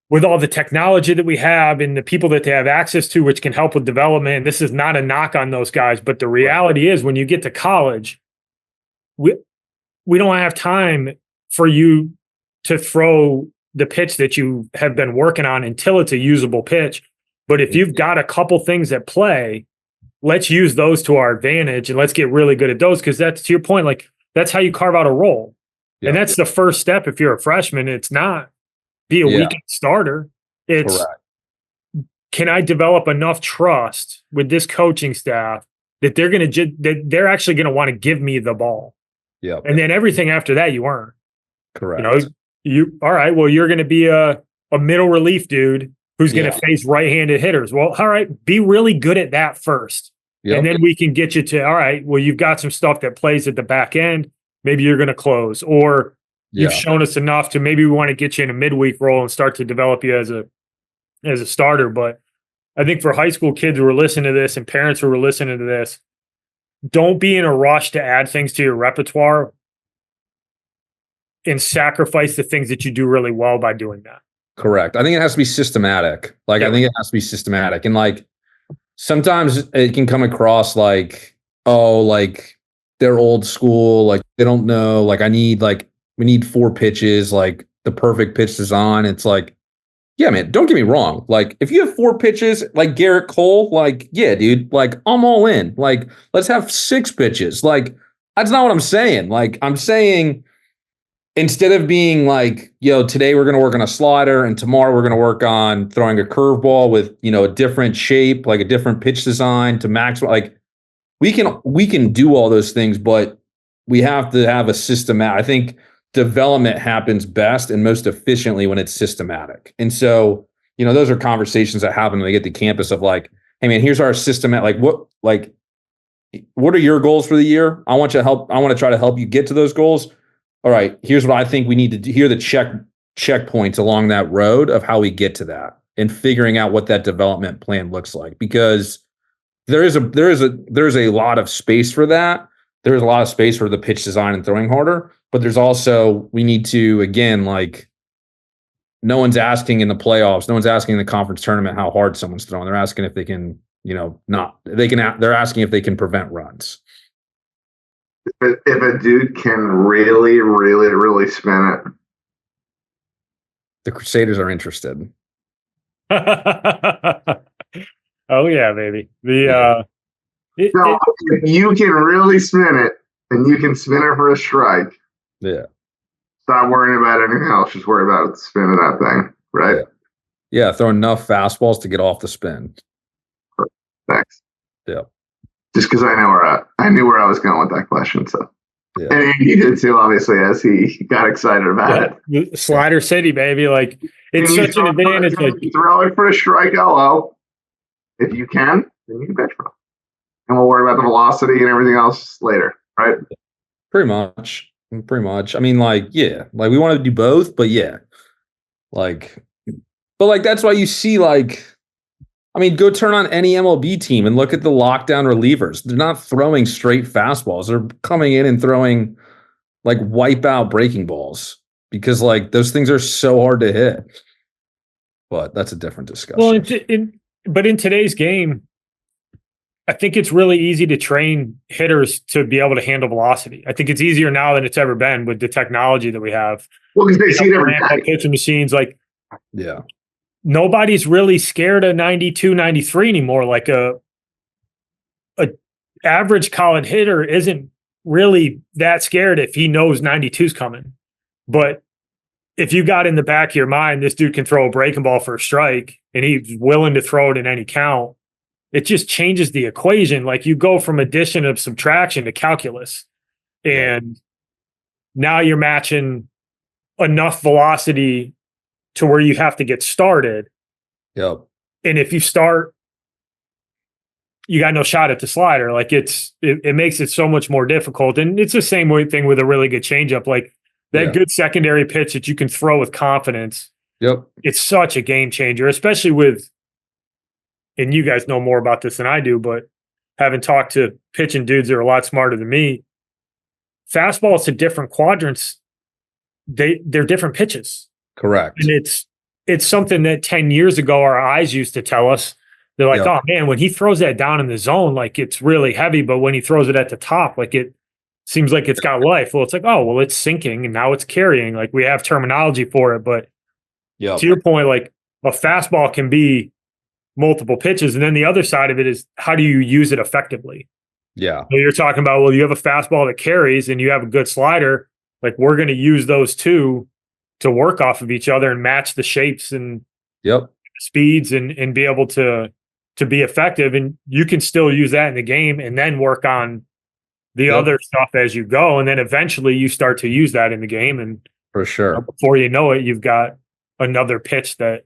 with all the technology that we have and the people that they have access to, which can help with development, this is not a knock on those guys. But the reality is when you get to college, we don't have time for you to throw the pitch that you have been working on until it's a usable pitch. But if you've got a couple things at play, let's use those to our advantage and let's get really good at those, because that's, to your point, like that's how you carve out a role. And that's the first step if you're a freshman. It's not be a weekend starter. It's can I develop enough trust with this coaching staff that they're going to that they're actually going to want to give me the ball. And then everything after that you earn. Correct. You know, all right, well, you're going to be a middle relief dude who's going to face right-handed hitters. Well, all right, be really good at that first. And then we can get you to, all right, well, you've got some stuff that plays at the back end. Maybe you're going to close, or you've shown us enough to maybe we want to get you in a midweek role and start to develop you as a starter. But I think for high school kids who are listening to this and parents who are listening to this, don't be in a rush to add things to your repertoire and sacrifice the things that you do really well by doing that. Correct. I think it has to be systematic. Like, I think it has to be systematic. And like, sometimes it can come across like, oh, like they're old school. Like they don't know, like we need 4 pitches, like the perfect pitch design. It's like, yeah, man, don't get me wrong. Like if you have 4 pitches, like Garrett Cole, like, yeah, dude, like I'm all in. Like, let's have 6 pitches. Like, that's not what I'm saying. Like, I'm saying, instead of being like, yo, today we're going to work on a slider and tomorrow we're going to work on throwing a curveball with, you know, a different shape, like a different pitch design to max, like we can do all those things, but we have to have a system. I think development happens best and most efficiently when it's systematic. And so, you know, those are conversations that happen when they get to campus of like, hey man, here's our system at what are your goals for the year? I want to try to help you get to those goals. All right, here's what I think we need to do. Here are the checkpoints along that road of how we get to that and figuring out what that development plan looks like. Because there is a lot of space for that. There's a lot of space for the pitch design and throwing harder, but there's also, we need to, again, like no one's asking in the playoffs, no one's asking in the conference tournament how hard someone's throwing. They're asking if they can, you know, they're asking if they can prevent runs. If a dude can really, really, really spin it, the Crusaders are interested. Oh yeah, baby. if you can really spin it and you can spin it for a strike, stop worrying about anything else. Just worry about spinning that thing, right? Yeah, throw enough fastballs to get off the spin. Thanks. Yeah. Just because I knew where I was going with that question. So, and Andy did too, obviously, as he got excited about it. Slider City, baby! Like it's such an advantage. Like throw it for a strike. Hello, if you can, then you can pitch for it. and we'll worry about the velocity and everything else later, right? Pretty much. I mean, like, yeah, like we want to do both, but yeah, like, but like that's why you see, like, I mean, go turn on any MLB team and look at the lockdown relievers. They're not throwing straight fastballs. They're coming in and throwing like wipeout breaking balls because like those things are so hard to hit. But that's a different discussion. Well, but in today's game, I think it's really easy to train hitters to be able to handle velocity. I think it's easier now than it's ever been with the technology that we have. Well, because they see it every day. Pitching machines, like, yeah, nobody's really scared of 92, 93 anymore. Like a average college hitter isn't really that scared if he knows 92's coming. But if you got in the back of your mind, this dude can throw a breaking ball for a strike and he's willing to throw it in any count, it just changes the equation. Like you go from addition of subtraction to calculus. And now you're matching enough velocity to where you have to get started. yep, And if you start, you got no shot at the slider. Like it makes it so much more difficult. And it's the same thing with a really good changeup. Like that good secondary pitch that you can throw with confidence. yep, It's such a game changer, especially with, and you guys know more about this than I do, but having talked to pitching dudes that are a lot smarter than me, fastballs to different quadrants, they're different pitches. correct. And it's something that 10 years ago our eyes used to tell us. They're like, oh man, when he throws that down in the zone, like it's really heavy, but when he throws it at the top, like it seems like it's got life. Well, it's like, oh, well, it's sinking and now it's carrying. Like we have terminology for it, but to your point, like a fastball can be multiple pitches. And then the other side of it is how do you use it effectively? Yeah. So you're talking about, well, you have a fastball that carries and you have a good slider. Like we're going to use those two to work off of each other and match the shapes and speeds and be able to be effective. And you can still use that in the game and then work on the other stuff as you go. And then eventually you start to use that in the game. And for sure, before you know it, you've got another pitch that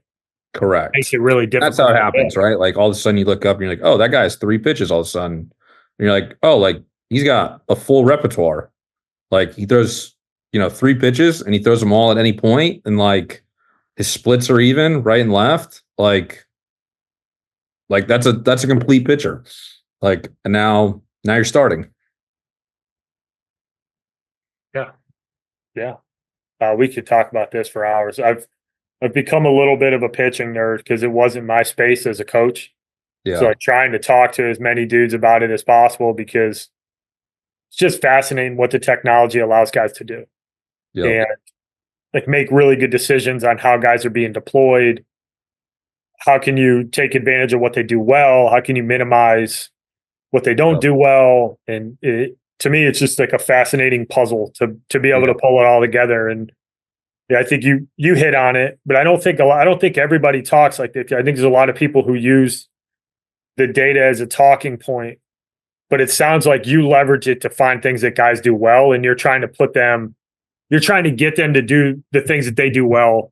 makes it really difficult. That's how it happens, right? Like all of a sudden you look up and you're like, oh, that guy has 3 pitches all of a sudden. And you're like, oh, like he's got a full repertoire. Like he throws, 3 pitches and he throws them all at any point, and like his splits are even right and left. Like that's a complete pitcher. Like, and now you're starting. Yeah. We could talk about this for hours. I've become a little bit of a pitching nerd because it wasn't my space as a coach. Yeah. So I'm trying to talk to as many dudes about it as possible because it's just fascinating what the technology allows guys to do. And like make really good decisions on how guys are being deployed. How can you take advantage of what they do well? How can you minimize what they don't do well? And to me, it's just like a fascinating puzzle to be able to pull it all together. And I think you hit on it, but I don't think everybody talks like that. I think there's a lot of people who use the data as a talking point, but it sounds like you leverage it to find things that guys do well, and you're trying to get them to do the things that they do well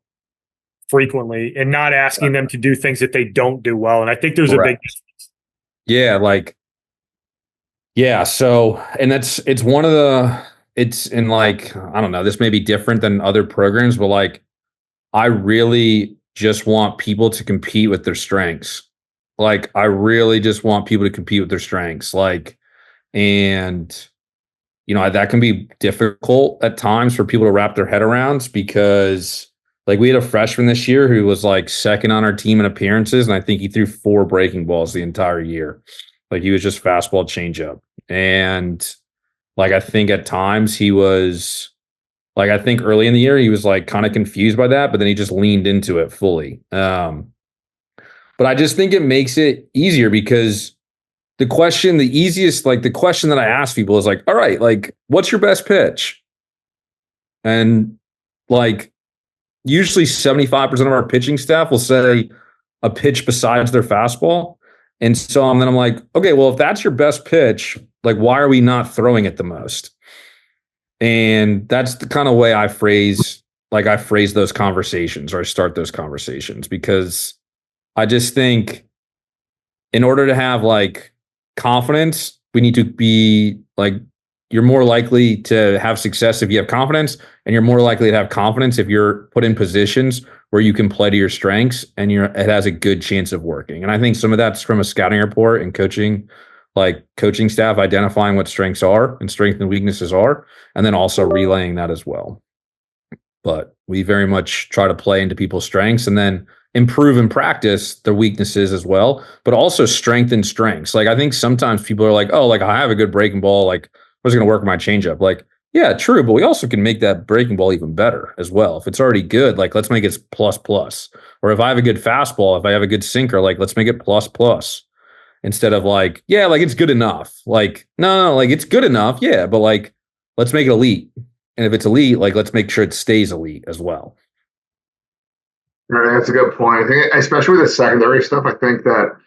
frequently and not asking them to do things that they don't do well. And I think there's a big difference. So, and it's one of it's in like, I don't know, this may be different than other programs, but like, I really just want people to compete with their strengths. Like, I really just want people to compete with their strengths. Like, and that can be difficult at times for people to wrap their head around because like we had a freshman this year who was like second on our team in appearances. And I think he threw 4 breaking balls the entire year. Like he was just fastball changeup. And like, I think at times he was like, I think early in the year, he was like kind of confused by that, but then he just leaned into it fully. But I just think it makes it easier because the question that I ask people is like, all right, like, what's your best pitch? And like, usually 75% of our pitching staff will say a pitch besides their fastball. And so then I'm like, okay, well, if that's your best pitch, like, why are we not throwing it the most? And that's the kind of way I phrase those conversations, or I start those conversations, because I just think in order to have like confidence. We need to be like, you're more likely to have success if you have confidence, and you're more likely to have confidence if you're put in positions where you can play to your strengths and it has a good chance of working. And I think some of that's from a scouting report and coaching, like coaching staff identifying what strengths are and strengths and weaknesses are, and then also relaying that as well. But we very much try to play into people's strengths and then improve and practice their weaknesses as well, but also strengthen strengths. Like, I think sometimes people are like, oh, like I have a good breaking ball, like I was going to work my changeup. Like, yeah, true, but we also can make that breaking ball even better as well. If it's already good, like let's make it plus plus. Or if I have a good fastball, if I have a good sinker, like let's make it plus plus. Instead of like, yeah, like it's good enough. Like, no, like it's good enough, yeah, but like let's make it elite. And if it's elite, like let's make sure it stays elite as well. Right, that's a good point. I think, especially with the secondary stuff, I think that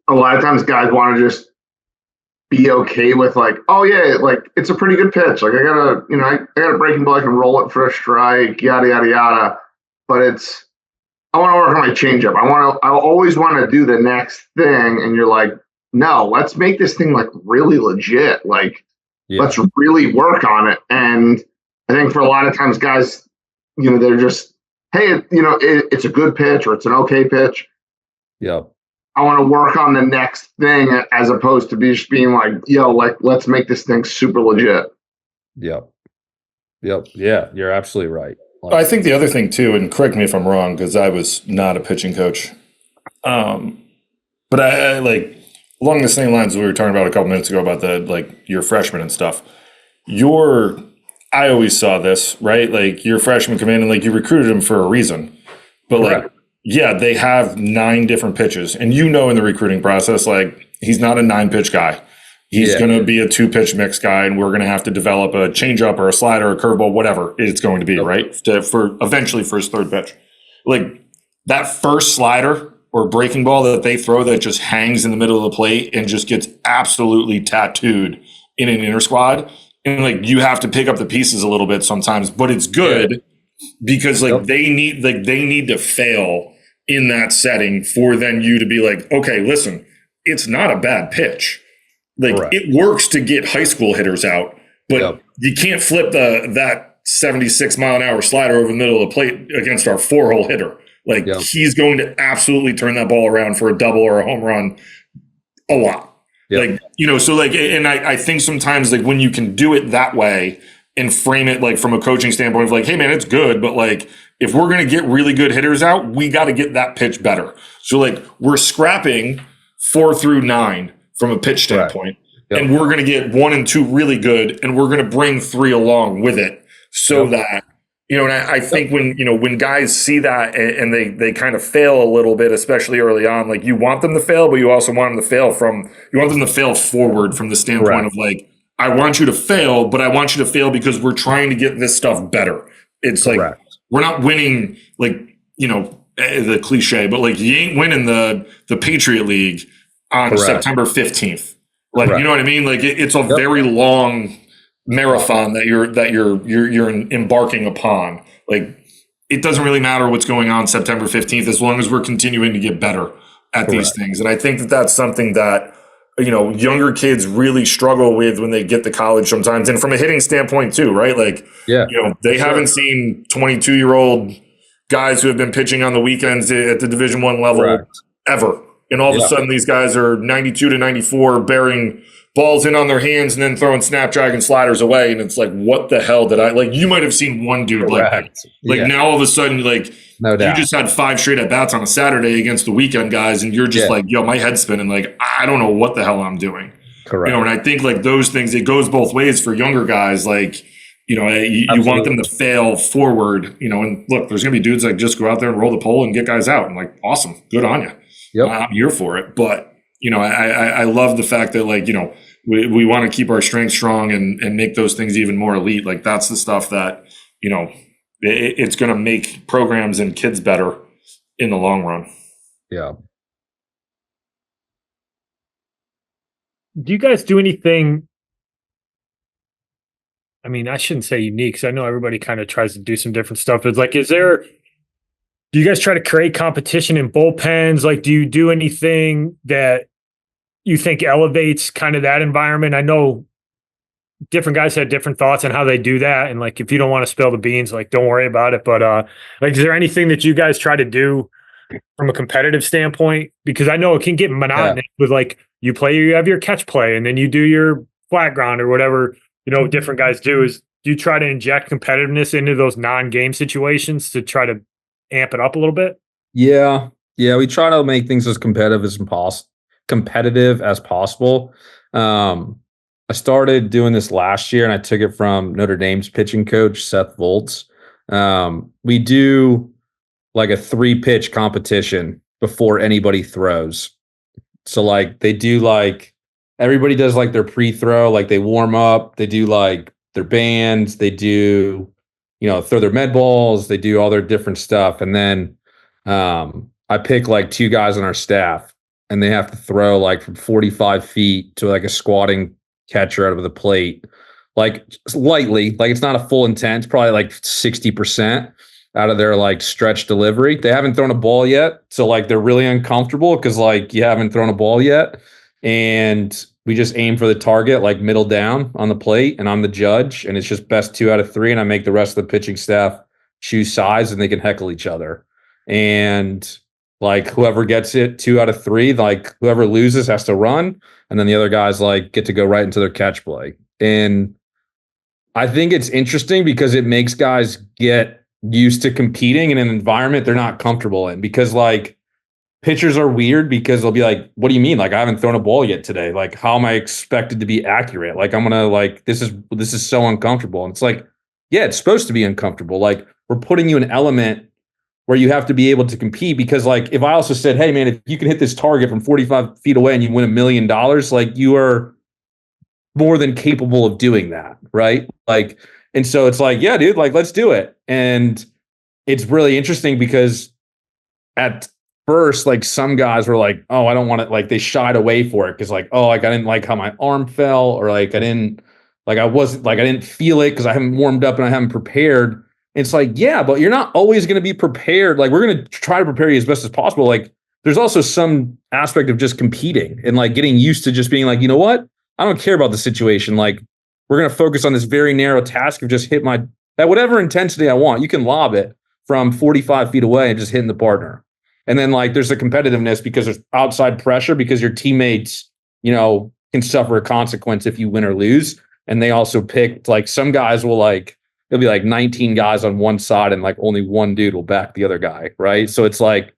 a lot of times guys want to just be okay with like, oh yeah, like it's a pretty good pitch. Like I got a breaking ball, I can roll it for a strike, yada yada yada. But I want to work on my changeup. I always want to do the next thing. And you're like, no, let's make this thing like really legit. Like let's really work on it. And I think for a lot of times guys, they're just, hey, it's a good pitch or it's an okay pitch. Yep. I want to work on the next thing as opposed to just being like, yo, like, let's make this thing super legit. Yep. Yeah, you're absolutely right. Like, I think the other thing too, and correct me if I'm wrong, because I was not a pitching coach. But I like along the same lines we were talking about a couple minutes ago about your freshmen and stuff. I always saw this, right? Like your freshmen come in and like you recruited them for a reason. But like, yeah, they have 9 different pitches. And in the recruiting process, like he's not a 9-pitch guy. He's going to be a 2-pitch mix guy, and we're going to have to develop a changeup or a slider or a curveball, whatever it's going to be, right? For eventually for his 3rd pitch. Like that first slider or breaking ball that they throw that just hangs in the middle of the plate and just gets absolutely tattooed in an inner squad. And like you have to pick up the pieces a little bit sometimes, but it's good because like they need to fail in that setting for then you to be like, okay, listen, it's not a bad pitch. Like it works to get high school hitters out, but you can't flip that 76 mile an hour slider over the middle of the plate against our 4-hole hitter. Like he's going to absolutely turn that ball around for a double or a home run a lot. Like, so like, and I think sometimes like when you can do it that way and frame it like from a coaching standpoint of like, hey man, it's good, but like if we're going to get really good hitters out, we got to get that pitch better. So like we're scrapping 4 through 9 from a pitch standpoint, and we're going to get 1 and 2 really good, and we're going to bring 3 along with it so that, and I think when guys see that and they kind of fail a little bit, especially early on, like you want them to fail, but you also want them to fail forward from the standpoint of like, I want you to fail, but I want you to fail because we're trying to get this stuff better. It's like, we're not winning, like, the cliche, but like you ain't winning the Patriot League on September 15th. Like, you know what I mean? Like it's a very long marathon that you're embarking upon. Like it doesn't really matter what's going on September 15th as long as we're continuing to get better at these things. And I think that that's something that younger kids really struggle with when they get to college sometimes, and from a hitting standpoint too, right? Like they haven't seen 22-year-old guys who have been pitching on the weekends at the Division I level ever, and all of a sudden these guys are 92 to 94 bearing balls in on their hands and then throwing snapdragon sliders away. And it's like, what the hell did I like? You might have seen one dude like now all of a sudden, like you just had 5 straight at bats on a Saturday against the weekend guys. And you're just like, yo, my head's spinning. Like, I don't know what the hell I'm doing. Correct. And I think like those things, it goes both ways for younger guys. Like, you want them to fail forward, and look, there's going to be dudes that just go out there and roll the pole and get guys out. And like, awesome. Good on you. I'm here for it. But, I love the fact that like, we want to keep our strength strong and make those things even more elite. Like that's the stuff that, it's going to make programs and kids better in the long run. Yeah. Do you guys do anything? I mean, I shouldn't say unique because I know everybody kind of tries to do some different stuff. It's like, do you guys try to create competition in bullpens? Like, do you do anything that you think elevates kind of that environment? I know different guys had different thoughts on how they do that. And like, if you don't want to spill the beans, like, don't worry about it. But like, is there anything that you guys try to do from a competitive standpoint? Because I know it can get monotonous with like, you have your catch play and then you do your flat ground or whatever, different guys do. Is do you try to inject competitiveness into those non-game situations to try to amp it up a little bit? Yeah. Yeah. We try to make things as competitive as possible. I started doing this last year and I took it from Notre Dame's pitching coach, Seth Volz. We do like a 3-pitch competition before anybody throws. So like they do like everybody does like their pre-throw, like they warm up, they do like their bands, they do, throw their med balls, they do all their different stuff. And then I pick like 2 guys on our staff and they have to throw like from 45 feet to like a squatting catcher out of the plate, like lightly, like it's not a full intent, probably like 60% out of their like stretch delivery. They haven't thrown a ball yet. So like they're really uncomfortable because like you haven't thrown a ball yet. And we just aim for the target, like middle down on the plate, and I'm the judge. And it's just best 2 out of 3. And I make the rest of the pitching staff choose sides and they can heckle each other. And like whoever gets it 2 out of 3, like whoever loses has to run. And then the other guys like get to go right into their catch play. And I think it's interesting because it makes guys get used to competing in an environment they're not comfortable in, because like pitchers are weird because they'll be like, what do you mean? Like, I haven't thrown a ball yet today. Like, how am I expected to be accurate? Like, I'm going to like, this is so uncomfortable. And it's like, yeah, it's supposed to be uncomfortable. Like, we're putting you an element where you have to be able to compete, because like, if I also said, hey man, if you can hit this target from 45 feet away and you win $1 million, like you are more than capable of doing that. Right. Like, and so it's like, yeah, dude, like, let's do it. And it's really interesting because at first, like some guys were like, oh, I don't want it. Like they shied away for it. Cause like, oh, like I didn't like how my arm fell, or like I didn't feel it because I haven't warmed up and I haven't prepared. It's like, yeah, but you're not always going to be prepared. Like we're going to try to prepare you as best as possible. Like there's also some aspect of just competing and like getting used to just being like, you know what? I don't care about the situation. Like we're going to focus on this very narrow task of just hit at whatever intensity I want. You can lob it from 45 feet away and just hitting the partner. And then like there's a competitiveness because there's outside pressure because your teammates, can suffer a consequence if you win or lose. And they also picked like some guys will like, there'll be like 19 guys on one side and like only one dude will back the other guy. Right. So it's like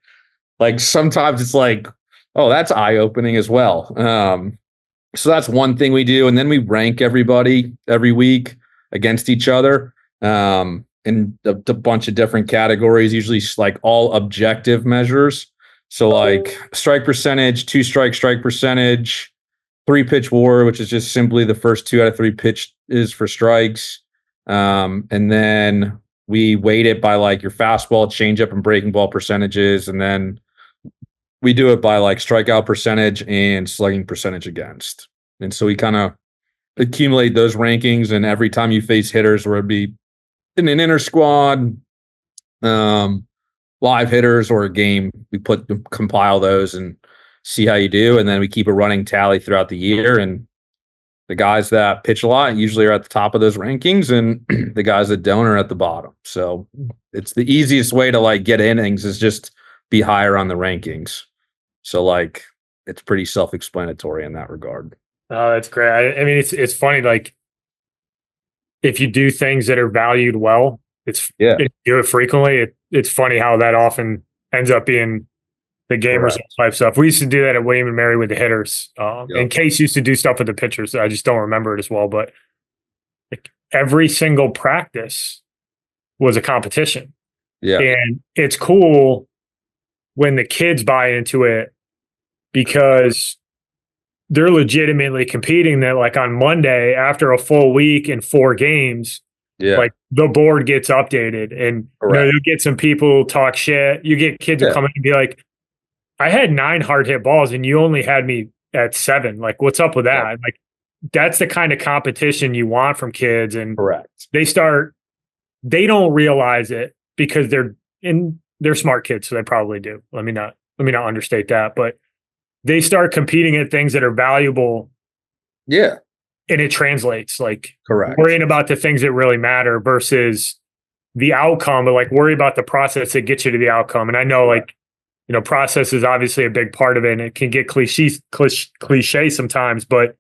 sometimes it's like, oh, that's eye opening as well. So that's one thing we do. And then we rank everybody every week against each other. In a bunch of different categories, usually like all objective measures. So like strike percentage, 2-strike percentage, 3-pitch WAR, which is just simply the first 2 out of 3 pitches for strikes. And then we weight it by like your fastball, changeup, and breaking ball percentages. And then we do it by like strikeout percentage and slugging percentage against. And so we kind of accumulate those rankings. And every time you face hitters, where it'd be in an inter squad, live hitters, or a game, we compile those and see how you do. And then we keep a running tally throughout the year. And the guys that pitch a lot usually are at the top of those rankings, and the guys that don't are at the bottom. So it's the easiest way to like get innings is just be higher on the rankings. So like it's pretty self-explanatory in that regard. Oh, that's great. I mean, it's funny, like if you do things that are valued well, if you do it frequently, it's funny how that often ends up being the game results type stuff. We used to do that at William and Mary with the hitters. And Case used to do stuff with the pitchers. I just don't remember it as well, but like every single practice was a competition. Yeah. And it's cool when the kids buy into it because they're legitimately competing. That like on Monday after a full week and 4 games, like the board gets updated, and you'll get some people talk shit. You get kids who come in and be like, I had 9 hard hit balls and you only had me at 7. Like, what's up with that? Like, that's the kind of competition you want from kids. And they don't realize it because they're smart kids. So they probably do. Let me not understate that, but they start competing at things that are valuable Yeah. and it translates, like Correct. worrying about the things that really matter versus the outcome, but like worry about the process that gets you to the outcome. And I know like, process is obviously a big part of it and it can get cliche sometimes, but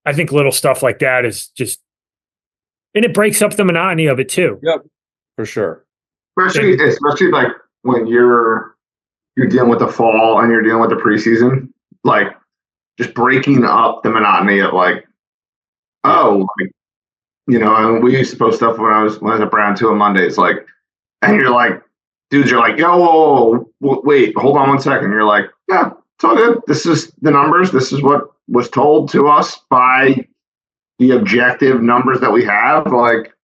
I think little stuff like that is just, and it breaks up the monotony of it too. Yep. For sure. Especially like when you're dealing with the fall and you're dealing with the preseason, like just breaking up the monotony of like, and we used to post stuff when I was at Brown too on Mondays, like, and you're like, dudes, you're like, yo, whoa, wait, hold on 1 second. You're like, yeah, it's all good. This is the numbers. This is what was told to us by the objective numbers that we have. Like,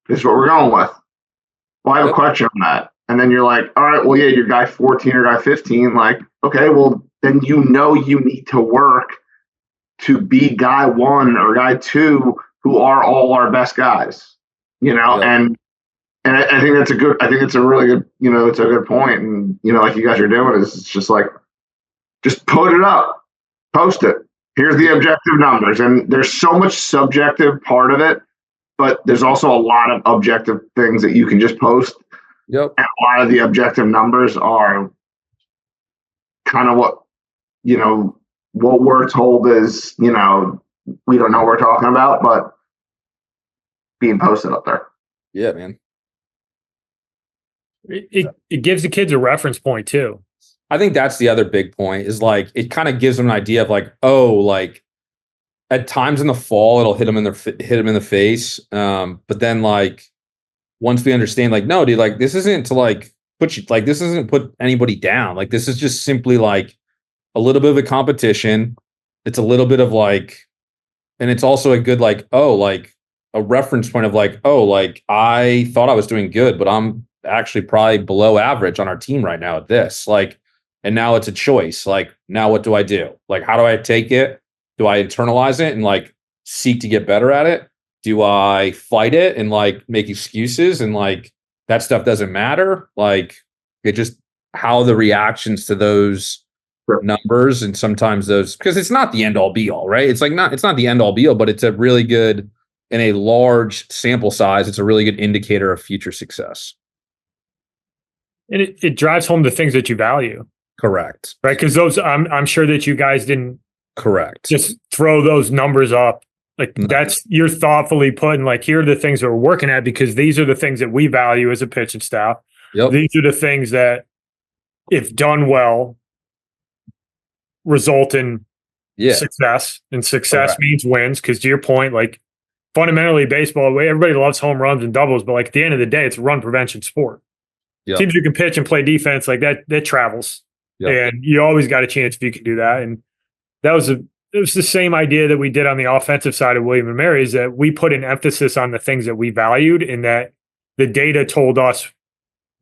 this is what we're going with. Well, I have a question on that. And then you're like, all right, well, yeah, you're guy 14 or guy 15. Like, okay, well, then you need to work to be guy 1 or guy 2 who are all our best guys, and I think that's I think it's a really good, it's a good point. And, like you guys are doing is it's just like, just put it up, post it. Here's the objective numbers. And there's so much subjective part of it, but there's also a lot of objective things that you can just post. Yep. And a lot of the objective numbers are kind of what we're told is, we don't know what we're talking about, but being posted up there. Yeah, man. It gives the kids a reference point too. I think that's the other big point is like, it kind of gives them an idea of like, oh, like at times in the fall, it'll hit them in the face. But then like, once we understand, like, no, dude, like this isn't to like this isn't put anybody down. Like, this is just simply like a little bit of a competition. It's a little bit of like, and it's also a good, like, oh, like a reference point of like, oh, like I thought I was doing good, but I'm actually probably below average on our team right now at this. Like, and now it's a choice. Like, now what do I do? Like, how do I take it? Do I internalize it and like seek to get better at it? Do I fight it and like make excuses and like that stuff doesn't matter? Like, it just how the reactions to those numbers and sometimes those, because it's not the end all be all, right? It's not the end all be all, but it's a really good, in a large sample size, it's a really good indicator of future success. And it drives home the things that you value. Correct. Right. Because those, I'm sure that you guys didn't correct just throw those numbers up. Like that's, you're thoughtfully putting like, here are the things that we're working at because these are the things that we value as a pitching staff. Yep. These are the things that, if done well, result in success. And success means wins. Because to your point, like fundamentally baseball, everybody loves home runs and doubles, but like at the end of the day, it's a run prevention sport. Yep. Teams who can pitch and play defense like that travels. Yep. And you always got a chance if you can do that. And it was the same idea that we did on the offensive side of William and Mary, is that we put an emphasis on the things that we valued and that the data told us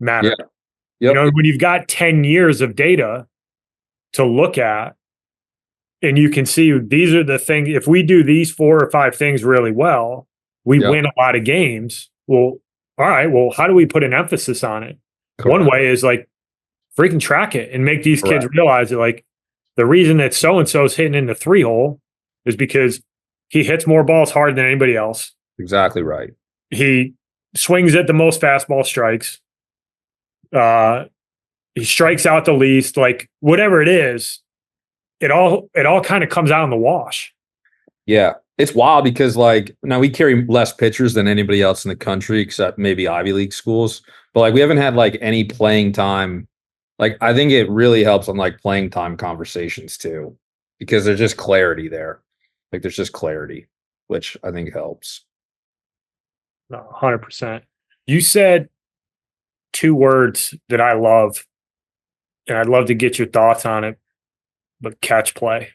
mattered. Yeah. Yep. When you've got 10 years of data to look at and you can see these are the things, if we do these 4 or 5 things really well, we win a lot of games. Well, all right, well, how do we put an emphasis on it? Correct. One way is like freaking track it and make these kids realize that like the reason that so-and-so is hitting in the 3-hole is because he hits more balls hard than anybody else. Exactly right. He swings at the most fastball strikes. He strikes out the least, like whatever it is, it all kind of comes out in the wash. Yeah. It's wild because like now we carry less pitchers than anybody else in the country, except maybe Ivy League schools. But like we haven't had like any playing time. Like I think it really helps on like playing time conversations too, because there's just clarity there. Like there's just clarity, which I think helps. No, 100%. You said 2 words that I love, and I'd love to get your thoughts on it, but catch play.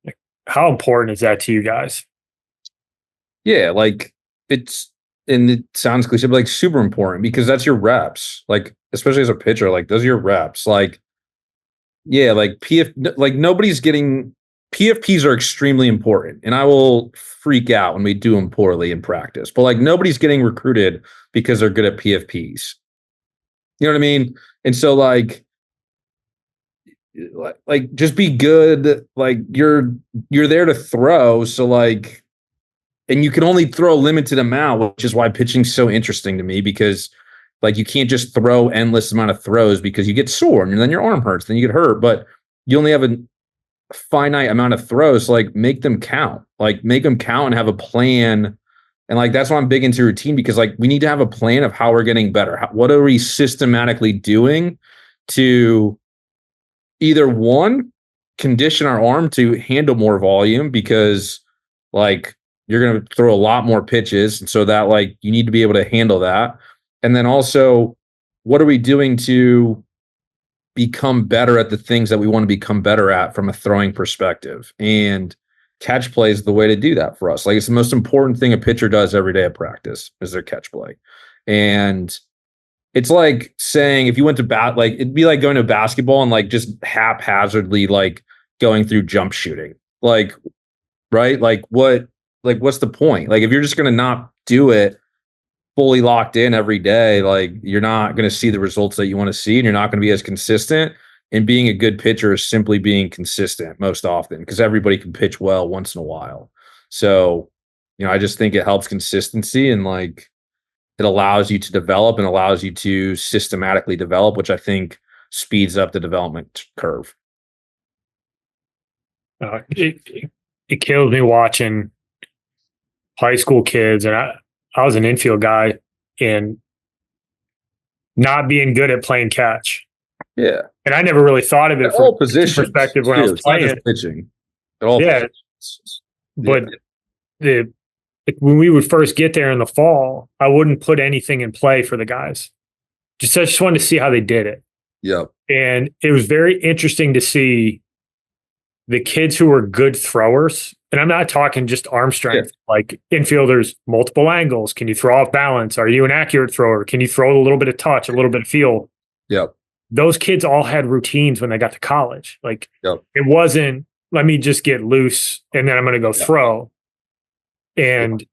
Like, how important is that to you guys? Yeah, like and it sounds cliche, but like super important because that's your reps. Like, especially as a pitcher, like those are your reps. Like, yeah, like nobody's getting PFPs are extremely important, and I will freak out when we do them poorly in practice. But like nobody's getting recruited because they're good at PFPs. You know what I mean? And so like like just be good. Like you're there to throw. So like, and you can only throw a limited amount, which is why pitching's so interesting to me, because like you can't just throw endless amount of throws because you get sore and then your arm hurts, then you get hurt, but you only have a finite amount of throws. Like make them count, and have a plan. And like, that's why I'm big into routine, because like we need to have a plan of how we're getting better. What are we systematically doing to either one, condition our arm to handle more volume, because like you're going to throw a lot more pitches. And so that like you need to be able to handle that. And then also, what are we doing to become better at the things that we want to become better at from a throwing perspective? And catch play is the way to do that for us. Like it's the most important thing a pitcher does every day at practice is their catch play. And it's like saying if you went to like it'd be like going to basketball and like just haphazardly like going through jump shooting. Like, right? Like what's the point? Like if you're just going to not do it fully locked in every day, like you're not going to see the results that you want to see, and you're not going to be as consistent. And being a good pitcher is simply being consistent most often, because everybody can pitch well once in a while. So, I just think it helps consistency, and like it allows you to develop and allows you to systematically develop, which I think speeds up the development curve. It kills me watching high school kids, and I was an infield guy, and not being good at playing catch. Yeah. And I never really thought of it from all positions perspective when I was playing. Not just pitching. At all positions. But when we would first get there in the fall, I wouldn't put anything in play for the guys. I just wanted to see how they did it. Yep. And it was very interesting to see the kids who were good throwers. And I'm not talking just arm strength, like infielders, multiple angles. Can you throw off balance? Are you an accurate thrower? Can you throw a little bit of touch, a little bit of feel? Yep. Those kids all had routines when they got to college. Like Yep. It wasn't, let me just get loose and then I'm going to go throw. And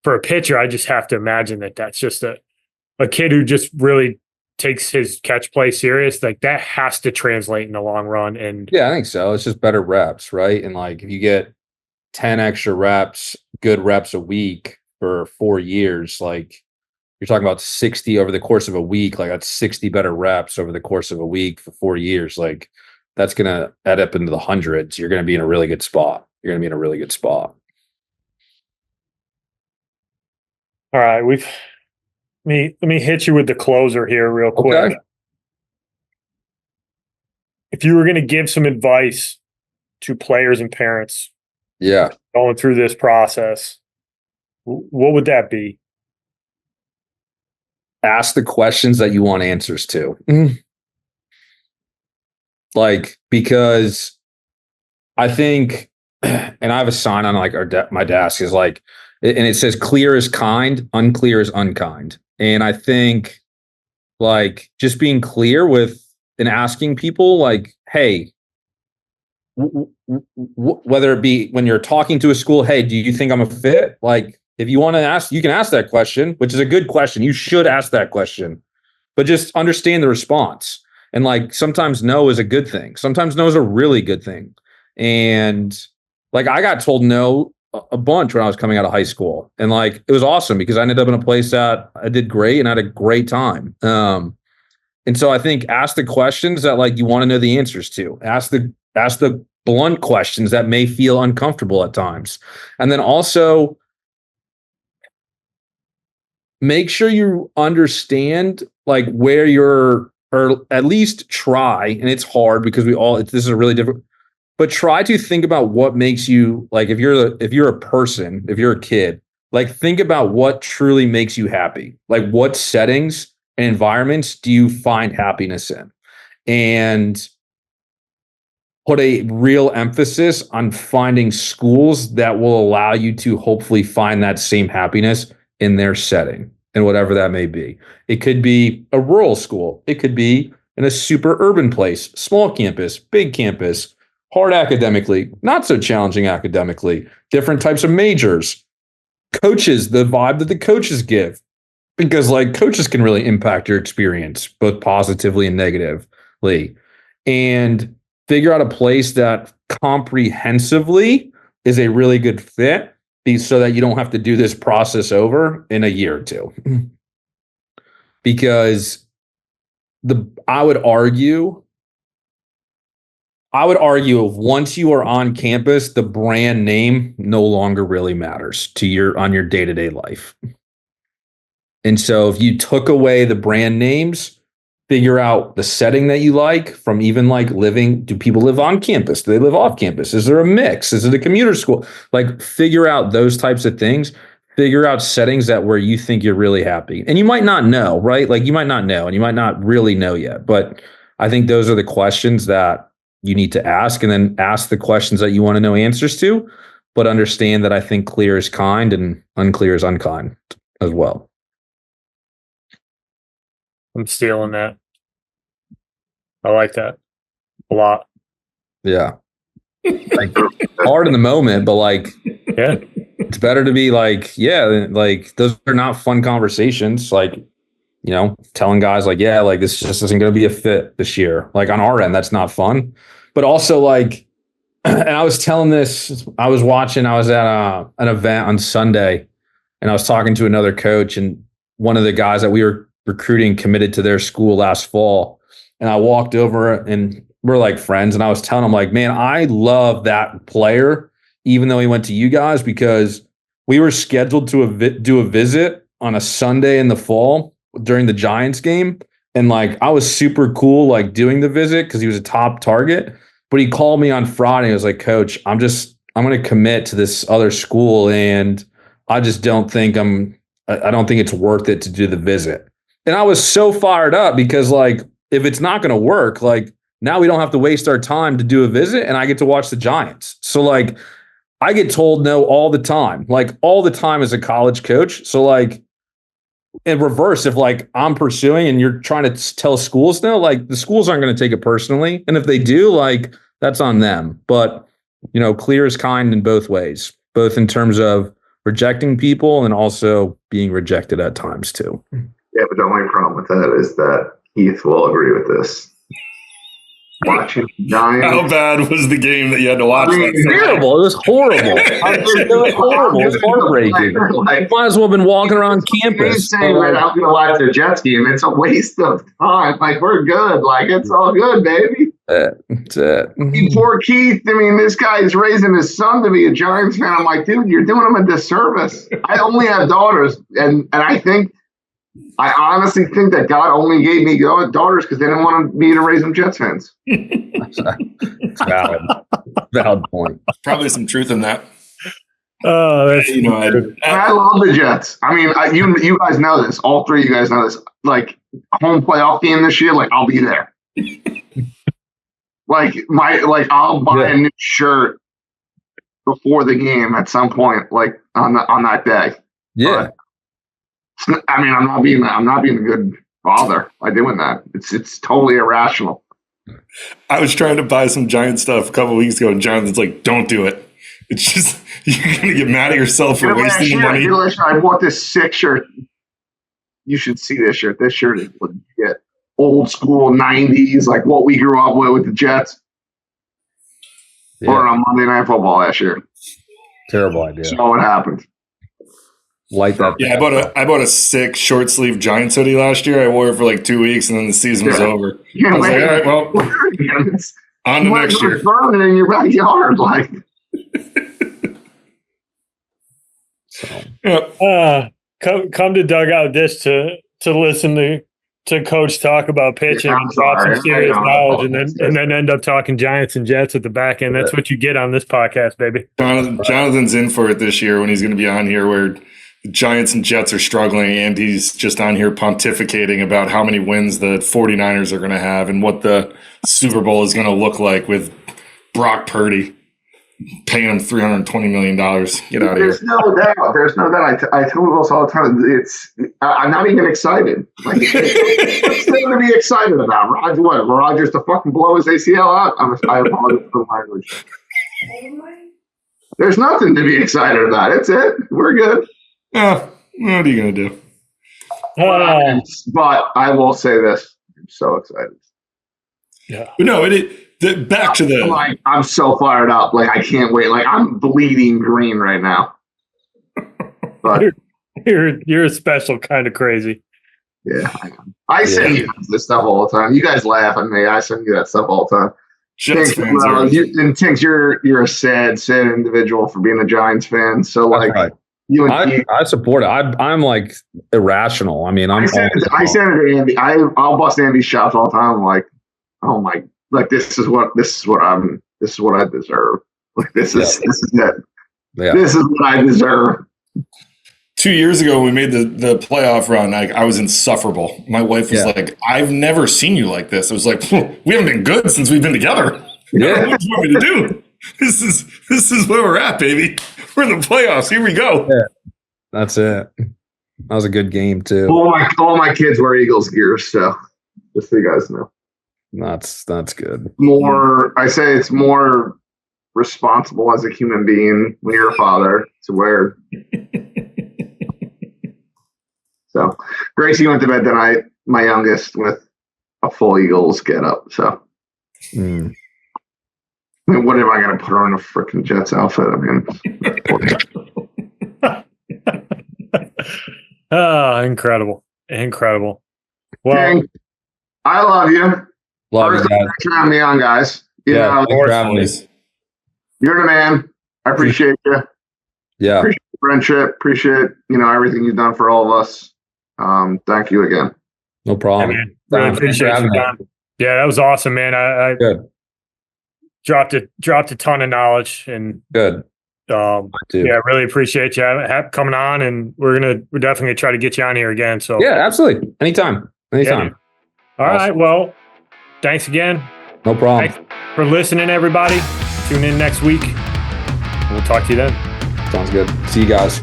for a pitcher, I just have to imagine that that's just a kid who just really takes his catch play serious. Like that has to translate in the long run. And yeah, I think so. It's just better reps, right? And like if you get 10 extra reps, good reps a week for 4 years, like you're talking about 60 over the course of a week. Like that's 60 better reps over the course of a week for 4 years. Like that's going to add up into the hundreds. You're going to be in a really good spot. All right, let me hit you with the closer here real quick. Okay. If you were going to give some advice to players and parents, going through this process, what would that be? Ask the questions that you want answers to. Like, because I think, and I have a sign on like my desk is like, and it says clear is kind, unclear is unkind. And I think like just being clear with and asking people like, hey, whether it be when you're talking to a school, hey, do you think I'm a fit? Like if you want to ask, you can ask that question, which is a good question. You should ask that question, but just understand the response. And like sometimes no is a good thing. Sometimes no is a really good thing. And like I got told no a bunch when I was coming out of high school. And like, it was awesome because I ended up in a place that I did great and had a great time. And so I think ask the questions that like you want to know the answers to. Ask the blunt questions that may feel uncomfortable at times. And then also make sure you understand like where you're, or at least try, and it's hard because this is a really different, but try to think about what makes you like, if you're a person, if you're a kid, like think about what truly makes you happy. Like what settings and environments do you find happiness in? And put a real emphasis on finding schools that will allow you to hopefully find that same happiness in their setting and whatever that may be. It could be a rural school. It could be in a super urban place, small campus, big campus, hard academically, not so challenging academically, different types of majors, coaches, the vibe that the coaches give, because like coaches can really impact your experience, both positively and negatively. and figure out a place that comprehensively is a really good fit so that you don't have to do this process over in a year or two. Because I would argue once you are on campus, the brand name no longer really matters on your day-to-day life. And so if you took away the brand names, figure out the setting that you like, from even like do people live on campus? Do they live off campus? Is there a mix? Is it a commuter school? Like, figure out those types of things. Figure out settings where you think you're really happy. And you might not know, right? Like, you might not know, and you might not really know yet. But I think those are the questions that you need to ask, and then ask the questions that you want to know answers to, but understand that I think clear is kind and unclear is unkind as well. I'm stealing that. I like that a lot. Yeah. Like, hard in the moment, but like, Yeah. it's better to be like, yeah, like, those are not fun conversations. Like, you know, telling guys like, yeah, like, this just isn't going to be a fit this year. Like, on our end, that's not fun. But also, like, and I was telling this, I was at an event on Sunday, and I was talking to another coach, and one of the guys that we were recruiting committed to their school last fall. And I walked over, and we're like friends, and I was telling him, like, man, I love that player, even though he went to you guys, because we were scheduled to do a visit on a Sunday in the fall during the Giants game. And like, I was super cool, like, doing the visit because he was a top target. But he called me on Friday. He was like, Coach, I'm going to commit to this other school, and I just don't think I don't think it's worth it to do the visit. And I was so fired up because, like, if it's not going to work, like, now we don't have to waste our time to do a visit, and I get to watch the Giants. So, like, I get told no all the time, like, all the time as a college coach. So, like, in reverse, if like I'm pursuing and you're trying to tell schools no, like, the schools aren't going to take it personally. And if they do, like, that's on them. But, you know, clear is kind in both ways, both in terms of rejecting people and also being rejected at times too. Yeah, but the only problem with that is that Heath will agree with this. Watching Giants. How bad was the game that you had to watch? It was terrible. It was horrible. It was horrible. It was heartbreaking. You might as well have been walking around campus. Saying that I'm going to watch the Jets game. It's a waste of time. Like, we're good. Like, it's all good, baby. That's it. Poor Keith. I mean, this guy is raising his son to be a Giants fan. I'm like, dude, you're doing him a disservice. I only have daughters, and I honestly think that God only gave me daughters because they didn't want me to raise them Jets fans. Valid point. Probably some truth in that. Oh, that's I love the Jets. I mean, you guys know this. All three of you guys know this. Like, home playoff game this year, like, I'll be there. I'll buy a new shirt before the game at some point, like on that day. Yeah. But, I mean, I'm not being a good father by doing that. It's totally irrational. I was trying to buy some Giant stuff a couple of weeks ago, and Jonathan's like, "Don't do it. It's just, you're gonna get mad at yourself for wasting the money." I bought this sick shirt. You should see this shirt. This shirt is legit, old school '90s, like what we grew up with the Jets. Yeah. Or on Monday Night Football last year. Terrible idea. So what happened? Light that. Yeah, I bought a sick short sleeve Giants hoodie last year. I wore it for like 2 weeks, and then the season was over. I was like, all right, well, on to next year. Burning in your backyard, like. Yeah. Come to Dugout Dish to listen to Coach talk about pitching and drop some serious knowledge, and then end up talking Giants and Jets at the back end. That's what you get on this podcast, baby. Jonathan's in for it this year when he's going to be on here, where the Giants and Jets are struggling, and he's just on here pontificating about how many wins the 49ers are going to have and what the Super Bowl is going to look like with Brock Purdy paying him $320 million. Get out of here. There's no doubt. I tell us all the time. I'm not even excited. Like, what's there to be excited about? Rodgers to fucking blow his ACL out? I apologize for the language. There's nothing to be excited about. It's it. We're good. Yeah, what are you going to do? But I will say this. I'm so excited. Yeah. But no, back to the. I'm so fired up. Like, I can't wait. Like, I'm bleeding green right now. But You're a special kind of crazy. yeah, I send you this stuff all the time. You guys laugh at me. I send you that stuff all the time. Jets fans Tinks, you're a sad individual for being a Giants fan. So like, right. I support it. I'm like irrational. I mean, I send it to Andy. I'll bust Andy's shots all the time. I'm like, oh my, like this is what I deserve. Like this is it. Yeah. This is what I deserve. 2 years ago, we made the playoff run. I was insufferable. My wife was like, "I've never seen you like this." I was like, "We haven't been good since we've been together." Yeah, what do you want me to do? This is where we're at, baby. We're in the playoffs. Here we go. Yeah. That's it. That was a good game too. All my kids wear Eagles gear, so just so you guys know. That's good. I say it's more responsible as a human being when you're a father to wear. So Gracie went to bed tonight, my youngest, with a full Eagles get up. So I mean, what am I going to put her in a freaking Jets outfit? I mean, incredible. Well, Dang, I love you. Love you, guys. Thanks for having me on, guys. Thanks for having me. You're the man. I appreciate you. Yeah. Appreciate the friendship. Appreciate, everything you've done for all of us. Thank you again. No problem. Yeah, man. Really appreciate you, Don. Yeah, that was awesome, man. I good. Dropped a ton of knowledge, and good. Yeah, really appreciate you coming on, and we're definitely gonna try to get you on here again. So yeah, absolutely, anytime. Yeah. All right, well, thanks again. No problem. Thanks for listening, everybody. Tune in next week. We'll talk to you then. Sounds good. See you guys.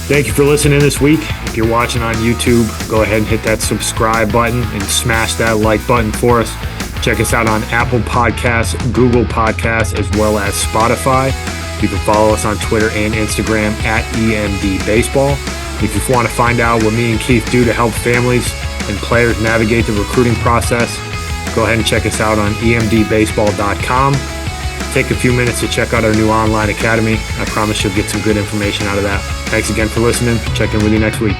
Thank you for listening this week. If you're watching on YouTube, go ahead and hit that subscribe button and smash that like button for us. Check us out on Apple Podcasts, Google Podcasts, as well as Spotify. You can follow us on Twitter and Instagram at EMD Baseball. If you want to find out what me and Keith do to help families and players navigate the recruiting process, go ahead and check us out on emdbaseball.com. Take a few minutes to check out our new online academy. I promise you'll get some good information out of that. Thanks again for listening. Check in with you next week.